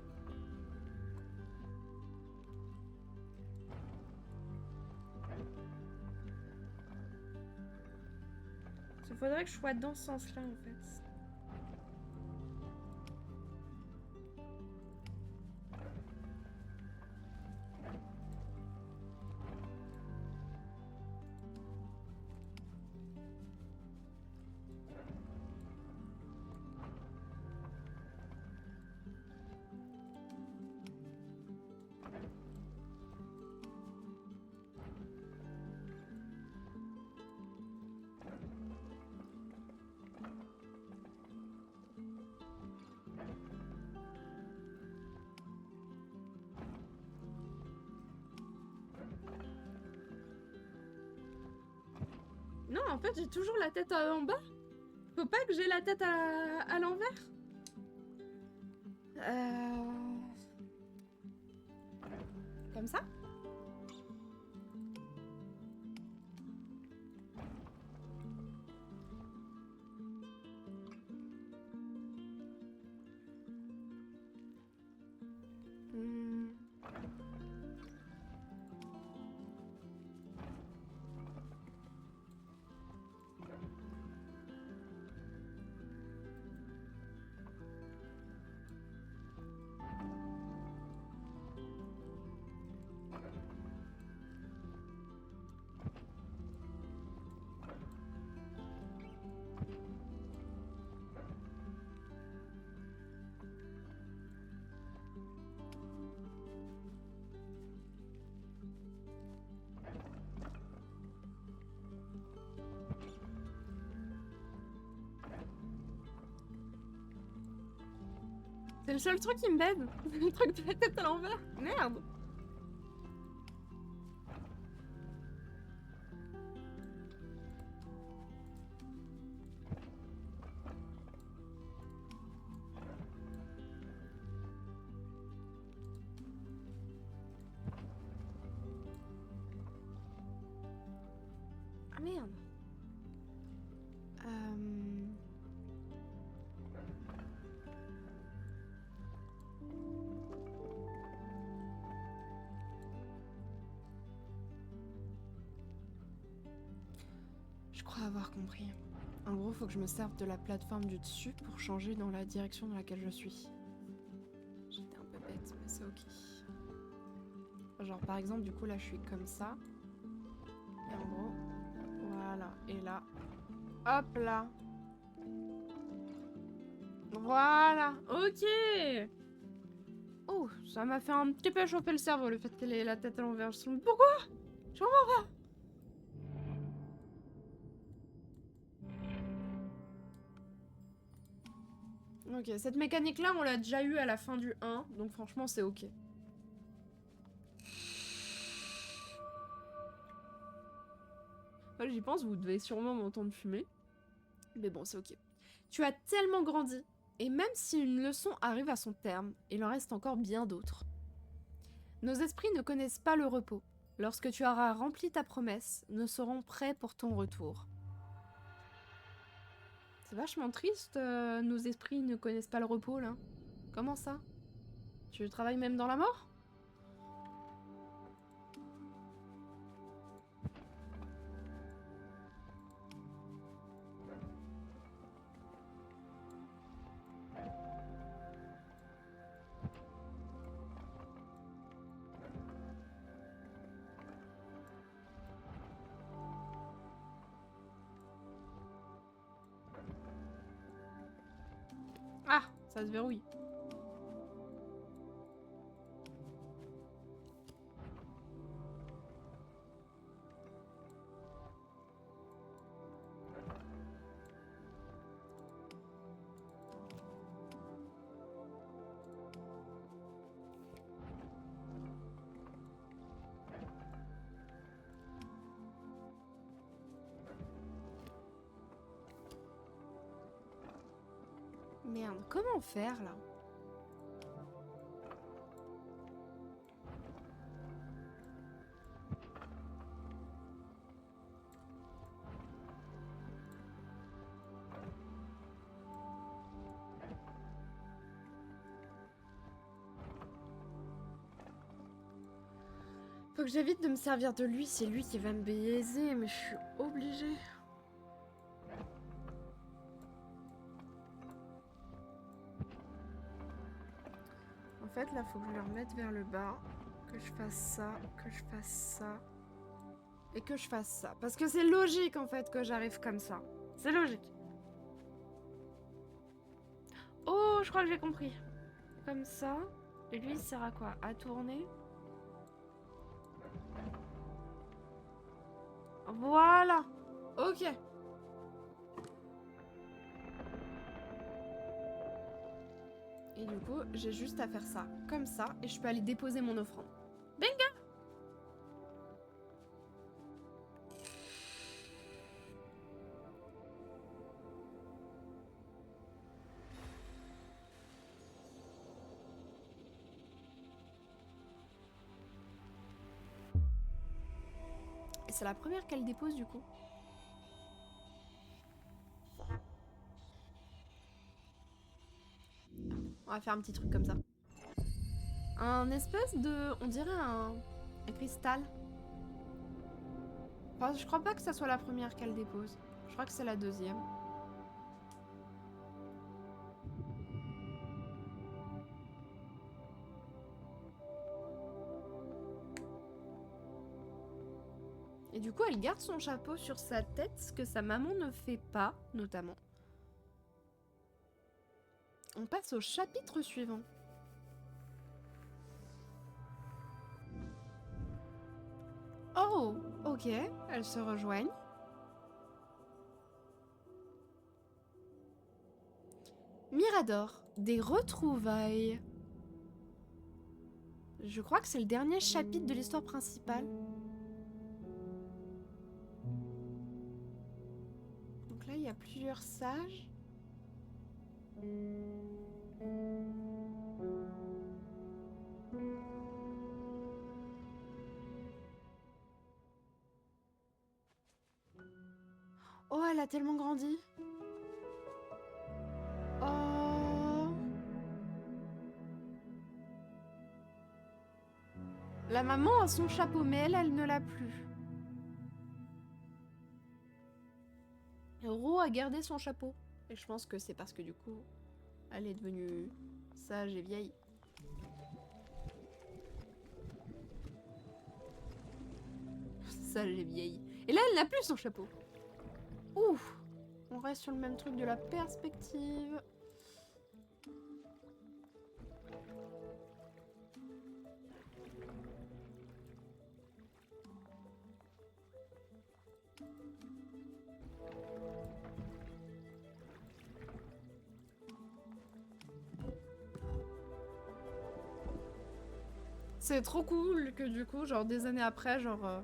Il faudrait que je sois dans ce sens-là, en fait. Non, en fait, j'ai toujours la tête en bas. Faut pas que j'ai la tête à l'envers. Comme ça. C'est le seul truc qui me baise. Le truc de la tête à l'envers. Merde. Ah merde. Je crois avoir compris. En gros, faut que je me serve de la plateforme du dessus pour changer dans la direction dans laquelle je suis. J'étais un peu bête, mais c'est ok. Genre par exemple, du coup là je suis comme ça. Et en gros, voilà. Et là, hop là. Voilà, ok. Oh, ça m'a fait un petit peu chauffer le cerveau, le fait qu'elle ait la tête à l'envers. Pourquoi? Je comprends pas. Ok, cette mécanique-là, on l'a déjà eu à la fin du 1, donc franchement, c'est ok. J'y pense, vous devez sûrement m'entendre fumer. Mais bon, c'est ok. Tu as tellement grandi, et même si une leçon arrive à son terme, il en reste encore bien d'autres. Nos esprits ne connaissent pas le repos. Lorsque tu auras rempli ta promesse, nous serons prêts pour ton retour. C'est vachement triste, nos esprits ne connaissent pas le repos, là. Comment ça? Tu travailles même dans la mort? Ah, ça se verrouille. Merde, comment faire, là? Faut que j'évite de me servir de lui, c'est lui qui va me baiser, mais je suis obligée. En fait, là, faut que je le remette vers le bas, que je fasse ça, que je fasse ça, et que je fasse ça. Parce que c'est logique, en fait, que j'arrive comme ça. C'est logique. Oh, je crois que j'ai compris. Comme ça. Et lui, il sert à quoi? À tourner. Voilà. Ok. Et du coup, j'ai juste à faire ça, comme ça, et je peux aller déposer mon offrande. Bingo! Et c'est la première qu'elle dépose du coup. On va faire un petit truc comme ça. Un espèce de... On dirait un cristal. Enfin, je crois pas que ça soit la première qu'elle dépose. Je crois que c'est la deuxième. Et du coup, elle garde son chapeau sur sa tête, ce que sa maman ne fait pas, notamment. On passe au chapitre suivant. Oh, ok, elles se rejoignent. Mirador, des retrouvailles. Je crois que c'est le dernier chapitre de l'histoire principale. Donc là, il y a plusieurs sages. Oh, elle a tellement grandi. Oh. La maman a son chapeau, mais elle ne l'a plus. Ro a gardé son chapeau. Et je pense que c'est parce que du coup, elle est devenue sage et vieille. Sage et vieille. Et là, elle n'a plus son chapeau. Ouf. On reste sur le même truc de la perspective. C'est trop cool que du coup, genre des années après, genre,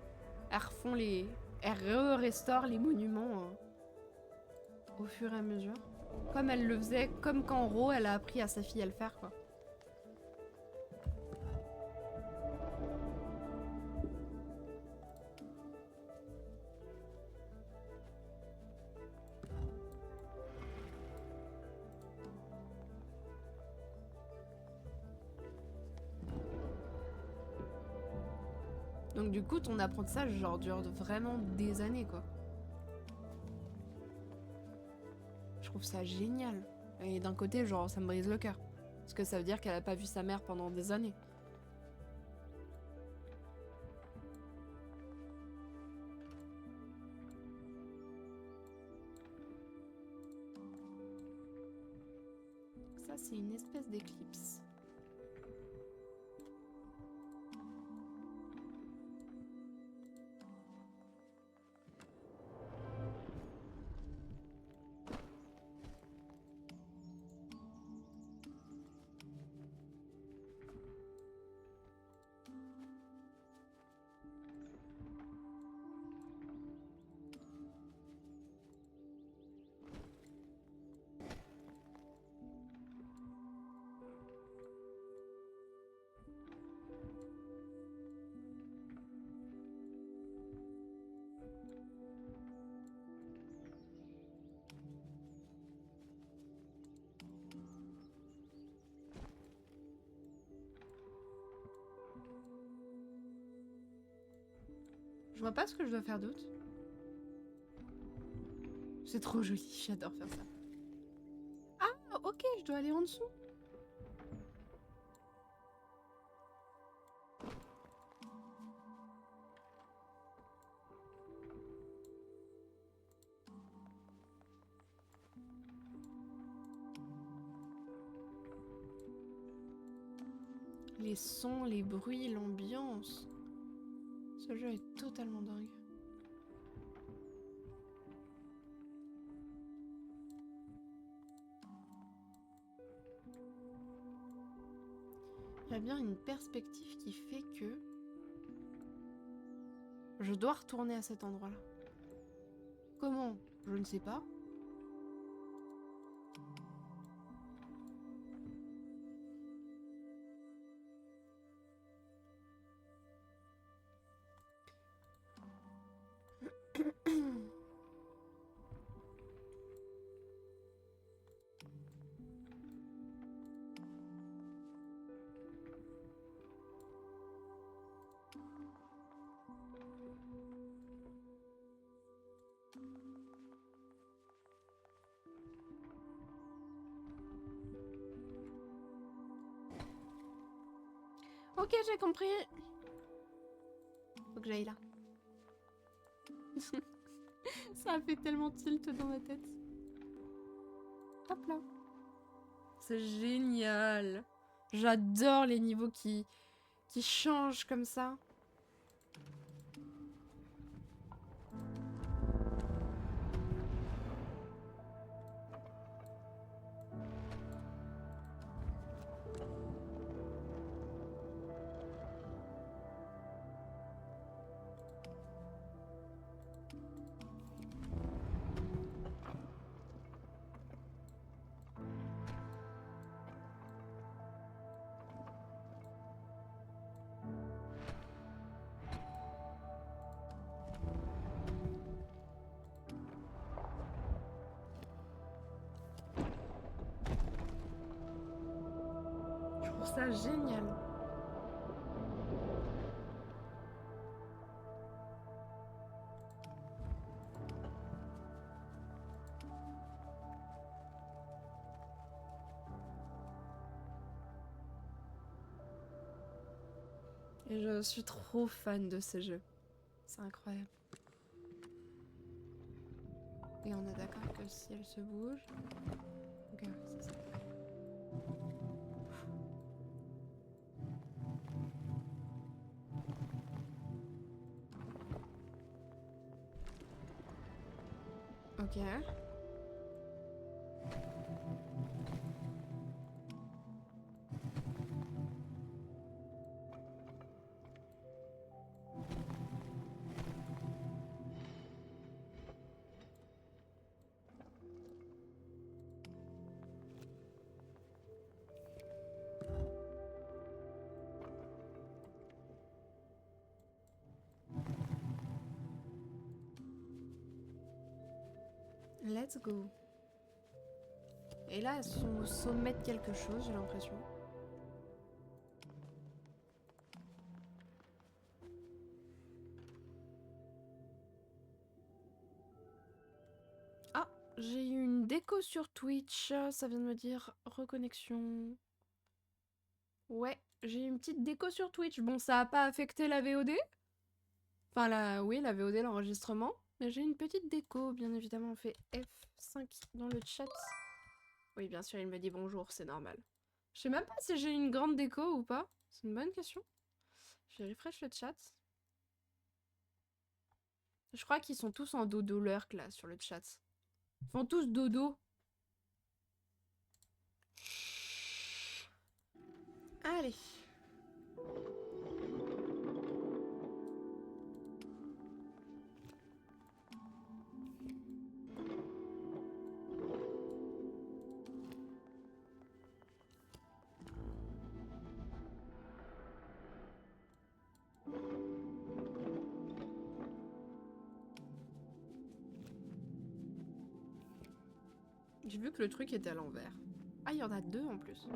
elles refont les... Elles restaurent les monuments au fur et à mesure. Comme elle le faisait, comme quand Ro, elle a appris à sa fille à le faire, quoi. Donc du coup, ton apprentissage, genre, dure vraiment des années, quoi. Je trouve ça génial. Et d'un côté, genre, ça me brise le cœur. Parce que ça veut dire qu'elle a pas vu sa mère pendant des années. Ça, c'est une espèce d'éclipse. Je vois pas ce que je dois faire d'autre. C'est trop joli, j'adore faire ça. Ah, ok, je dois aller en dessous. Les sons, les bruits, l'ambiance. Ce jeu est totalement dingue. Il y a bien une perspective qui fait que je dois retourner à cet endroit-là. Comment? Je ne sais pas. Ok, j'ai compris. Faut que j'aille là. Ça a fait tellement tilt dans ma tête. Hop là. C'est génial. J'adore les niveaux qui changent comme ça. Je trouve ça génial. Et je suis trop fan de ce jeu. C'est incroyable. Et on est d'accord que si elle se bouge... Ok, c'est ça. Ok. Let's go. Et là, elles sont au sommet de quelque chose, j'ai l'impression. Ah, j'ai eu une déco sur Twitch. Ça vient de me dire reconnexion. Ouais, j'ai eu une petite déco sur Twitch. Bon, ça a pas affecté la VOD. Enfin, oui, la VOD, l'enregistrement. Mais j'ai une petite déco, bien évidemment. On fait F5 dans le chat. Oui, bien sûr, il me dit bonjour, c'est normal. Je sais même pas si j'ai une grande déco ou pas. C'est une bonne question. Je refresh le chat. Je crois qu'ils sont tous en dodo lurk là sur le chat. Ils font tous dodo. Allez. J'ai vu que le truc était à l'envers. Ah, il y en a deux en plus.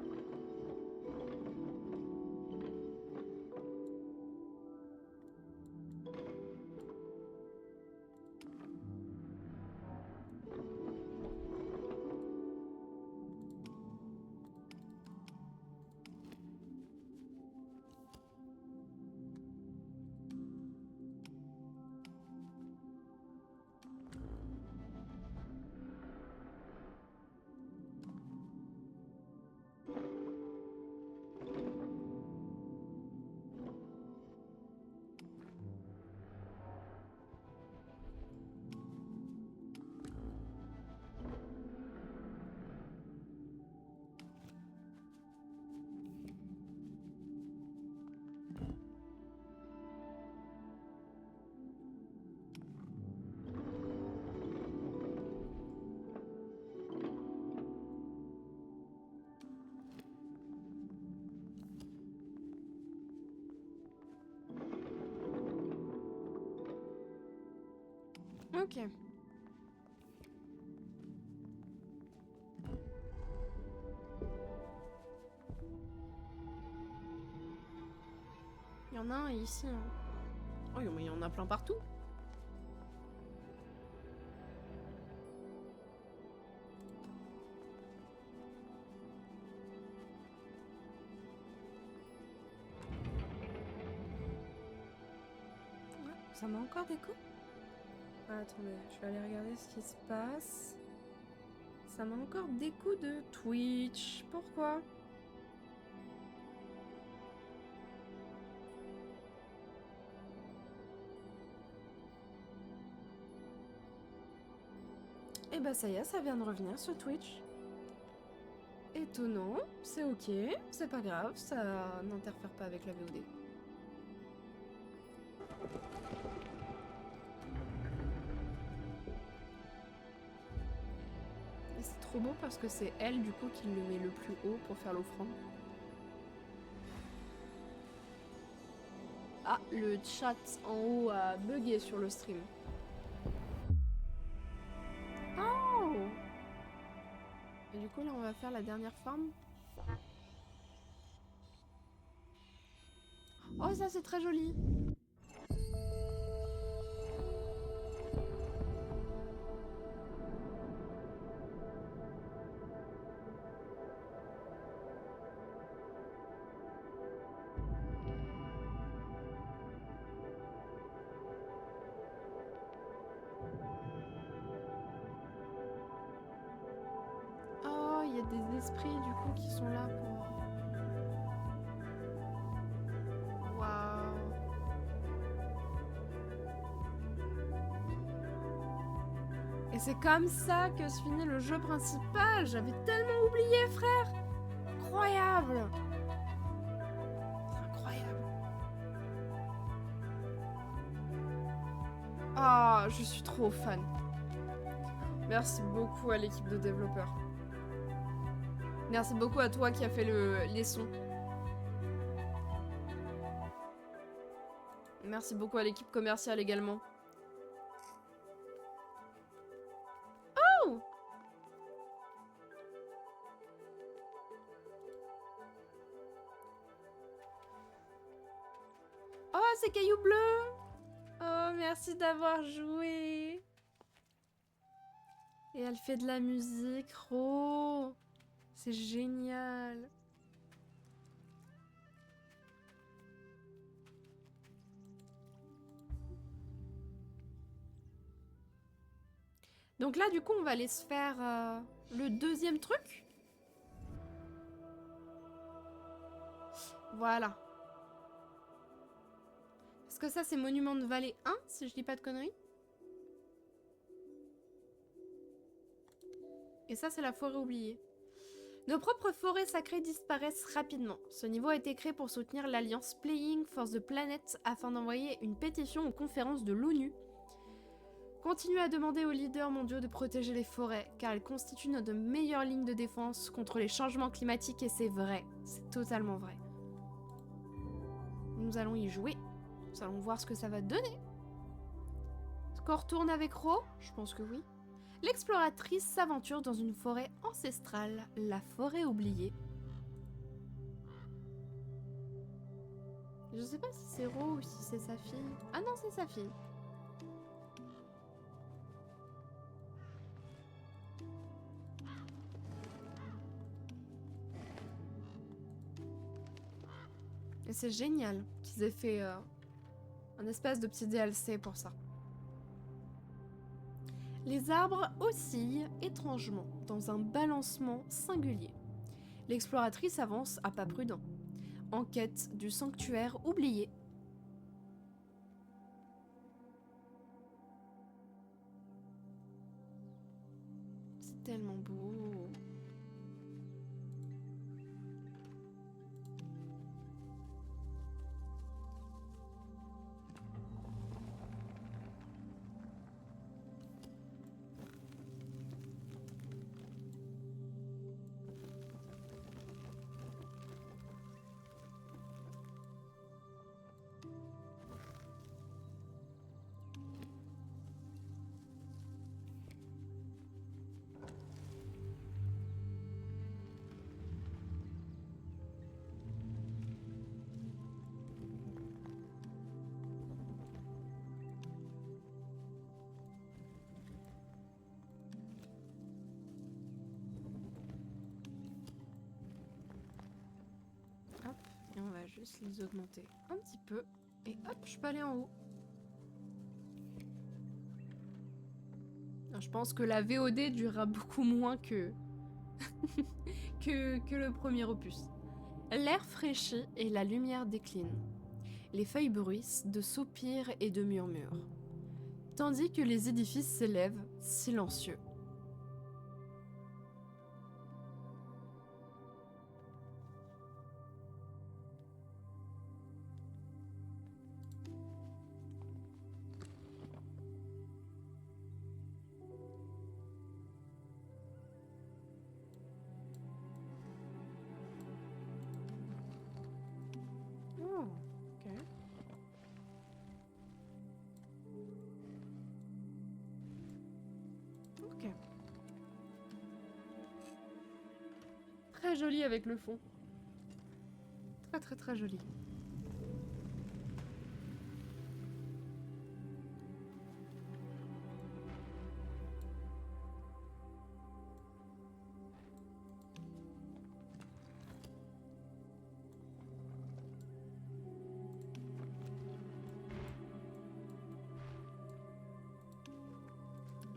Ok. Il y en a un ici. Hein. Oh, mais il y en a plein partout. Ouais, ça m'a encore déco. Ah, attendez, je vais aller regarder ce qui se passe. Ça m'a encore des coups de Twitch. Pourquoi? Et bah ça y est, ça vient de revenir sur Twitch. Étonnant, c'est ok, c'est pas grave, ça n'interfère pas avec la VOD. Et c'est trop beau parce que c'est elle du coup qui le met le plus haut pour faire l'offrande. Ah, le chat en haut a bugué sur le stream. Oh! Et du coup là on va faire la dernière forme. Oh ça c'est très joli! Oh, il y a des esprits du coup qui sont là pour... Waouh! Et c'est comme ça que se finit le jeu principal. J'avais tellement oublié, frère. Incroyable. C'est incroyable. Ah, je suis trop fan. Merci beaucoup à l'équipe de développeurs. Merci beaucoup à toi qui a fait les sons. Merci beaucoup à l'équipe commerciale également. Oh! Oh, c'est Caillou Bleu. Oh, merci d'avoir joué. Et elle fait de la musique. Oh, c'est génial. Donc là, du coup, on va aller se faire le deuxième truc. Voilà. Est-ce que ça, c'est Monument de Vallée 1, si je dis pas de conneries? Et ça, c'est la forêt oubliée. Nos propres forêts sacrées disparaissent rapidement. Ce niveau a été créé pour soutenir l'alliance Playing for the Planet afin d'envoyer une pétition aux conférences de l'ONU. Continuez à demander aux leaders mondiaux de protéger les forêts, car elles constituent notre meilleure ligne de défense contre les changements climatiques et c'est vrai, c'est totalement vrai. Nous allons y jouer, nous allons voir ce que ça va donner. Est-ce qu'on retourne avec Ro? Je pense que oui. L'exploratrice s'aventure dans une forêt ancestrale, la forêt oubliée. Je sais pas si c'est Ro ou si c'est sa fille. Ah non, c'est sa fille. Et c'est génial qu'ils aient fait un espèce de petit DLC pour ça. Les arbres oscillent étrangement dans un balancement singulier. L'exploratrice avance à pas prudents, en quête du sanctuaire oublié. C'est tellement beau. Hop, et on va juste les augmenter un petit peu. Et hop, je peux aller en haut. Alors, je pense que la VOD durera beaucoup moins que... que le premier opus. L'air fraîchit et la lumière décline. Les feuilles bruissent de soupirs et de murmures, tandis que les édifices s'élèvent, silencieux. Oh, ok. Ok. Très joli avec le fond. Très très très joli.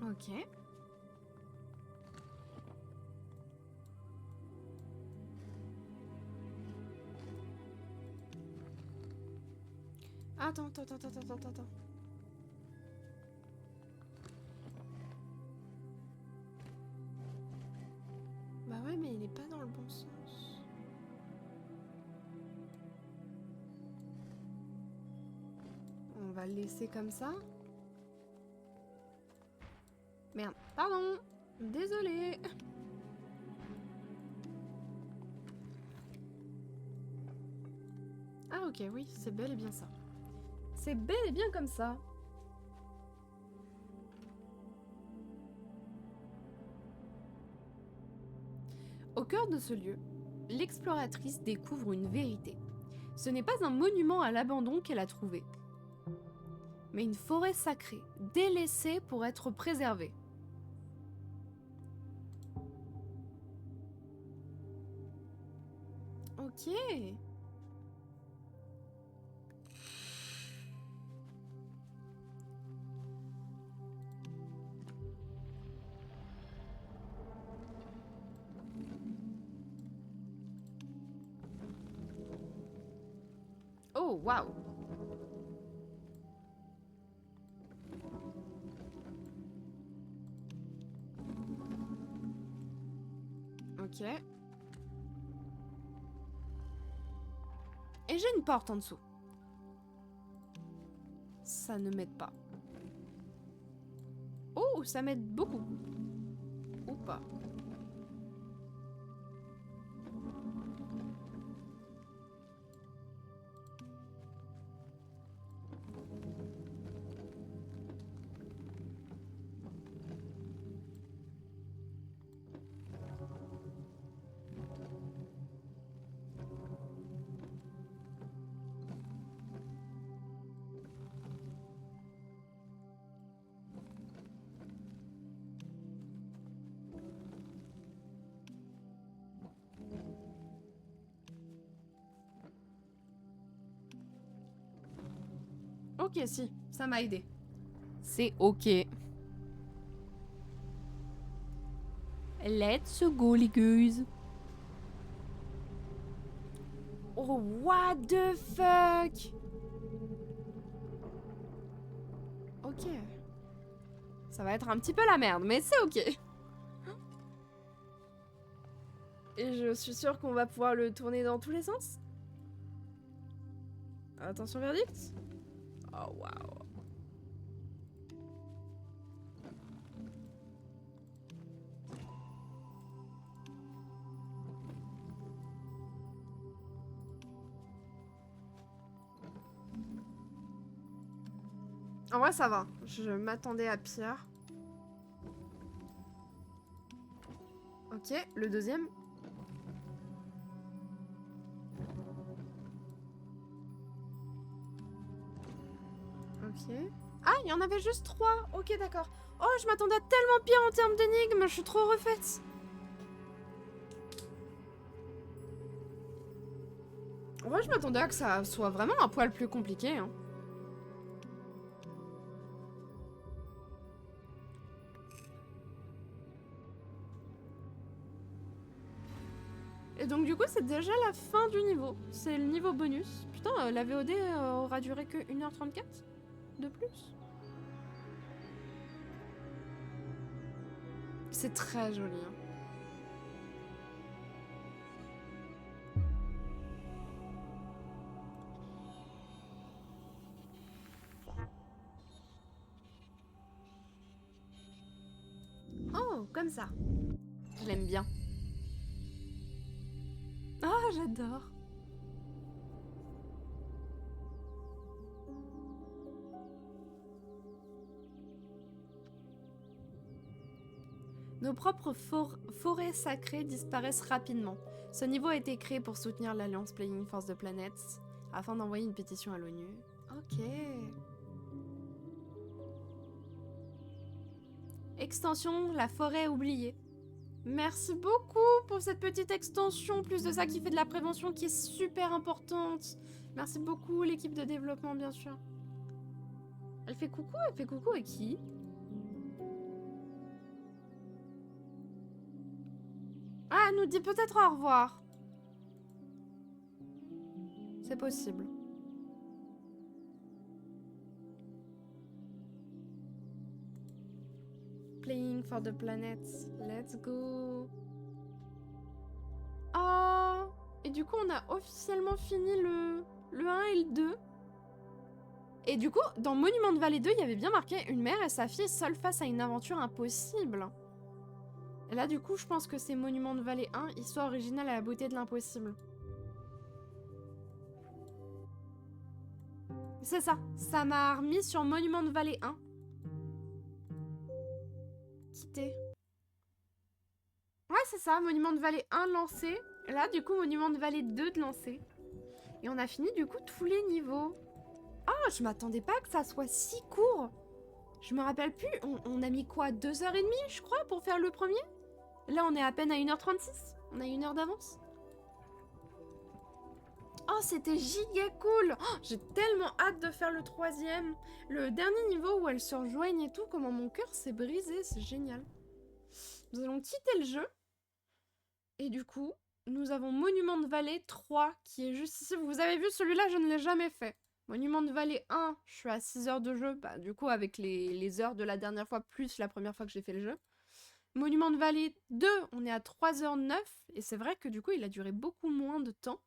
Ok. Attends. Bah ouais, mais il est pas dans le bon sens. On va le laisser comme ça. Merde, pardon. Désolée. Ah ok, oui, c'est bel et bien ça. C'est bel et bien comme ça. Au cœur de ce lieu, l'exploratrice découvre une vérité. Ce n'est pas un monument à l'abandon qu'elle a trouvé, mais une forêt sacrée, délaissée pour être préservée. Ok. Oh, waouh. Ok. Et j'ai une porte en dessous. Ça ne m'aide pas. Oh, ça m'aide beaucoup. Ou pas. Ok, si, ça m'a aidé. C'est ok. Let's go, les gueuses. Oh, what the fuck? Ok. Ça va être un petit peu la merde, mais c'est ok. Et je suis sûre qu'on va pouvoir le tourner dans tous les sens. Attention, verdict. Oh, waouh. En vrai, ça va. Je m'attendais à pire. Ok, le deuxième. Ok. Ah, il y en avait juste 3. Ok, d'accord. Oh, je m'attendais à tellement pire en termes d'énigmes. Je suis trop refaite. En vrai, je m'attendais à que ça soit vraiment un poil plus compliqué. Hein. Et donc, du coup, c'est déjà la fin du niveau. C'est le niveau bonus. Putain, la VOD aura duré que 1h34 de plus. C'est très joli. Hein. Oh, comme ça. Je l'aime bien. Ah, j'adore. Nos propres forêts sacrées disparaissent rapidement. Ce niveau a été créé pour soutenir l'Alliance Playing Force de Planets, afin d'envoyer une pétition à l'ONU. Ok. Extension, la forêt oubliée. Merci beaucoup pour cette petite extension, plus de ça qui fait de la prévention qui est super importante. Merci beaucoup l'équipe de développement bien sûr. Elle fait coucou à qui? Ah, elle nous dit peut-être au revoir. C'est possible. Playing for the planets. Let's go. Oh. Et du coup, on a officiellement fini le 1 et le 2. Et du coup, dans Monument de Vallée 2, il y avait bien marqué une mère et sa fille seules face à une aventure impossible. Et là, du coup, je pense que c'est Monument de Vallée 1, histoire originale à la beauté de l'impossible. C'est ça. Ça m'a remis sur Monument de Vallée 1. Quitter. Ouais, c'est ça. Monument de Vallée 1 lancé. Et là, du coup, Monument de Vallée 2 de lancé. Et on a fini du coup tous les niveaux. Ah, je m'attendais pas que ça soit si court. Je me rappelle plus, on a mis quoi, 2h30 je crois pour faire le premier? Là on est à peine à 1h36, on a 1 heure d'avance. Oh, c'était giga cool. Oh, j'ai tellement hâte de faire le troisième. Le dernier niveau où elles se rejoignent et tout, comment mon cœur s'est brisé, c'est génial. Nous allons quitter le jeu. Et du coup, nous avons Monument de Vallée 3 qui est juste ici. Vous avez vu, celui-là, je ne l'ai jamais fait. Monument de Vallée 1, je suis à 6 heures de jeu. Bah, du coup, avec les heures de la dernière fois, plus la première fois que j'ai fait le jeu. Monument de Vallée 2, on est à 3h09. Et c'est vrai que du coup, il a duré beaucoup moins de temps.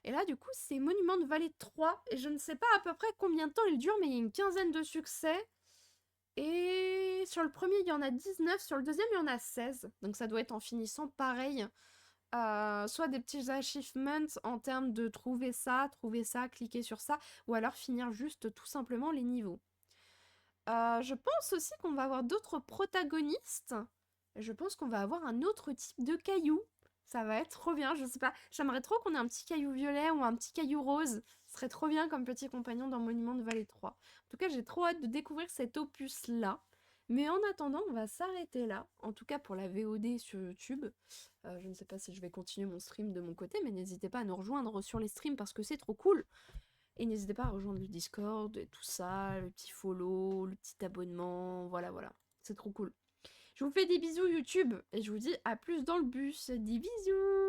Et là, du coup, c'est Monument de Vallée 3. Et je ne sais pas à peu près combien de temps il dure, mais il y a une quinzaine de succès. Et sur le premier, il y en a 19. Sur le deuxième, il y en a 16. Donc ça doit être en finissant pareil. Soit des petits achievements en termes de trouver ça, cliquer sur ça. Ou alors finir juste tout simplement les niveaux. Je pense aussi qu'on va avoir d'autres protagonistes. Je pense qu'on va avoir un autre type de caillou. Ça va être trop bien, je sais pas. J'aimerais trop qu'on ait un petit caillou violet ou un petit caillou rose. Ce serait trop bien comme petit compagnon dans Monument de Vallée 3. En tout cas, j'ai trop hâte de découvrir cet opus-là. Mais en attendant, on va s'arrêter là. En tout cas pour la VOD sur YouTube. Je ne sais pas si je vais continuer mon stream de mon côté, mais n'hésitez pas à nous rejoindre sur les streams parce que c'est trop cool. Et n'hésitez pas à rejoindre le Discord et tout ça, le petit follow, le petit abonnement, voilà, voilà. C'est trop cool. Je vous fais des bisous YouTube et je vous dis à plus dans le bus. Des bisous!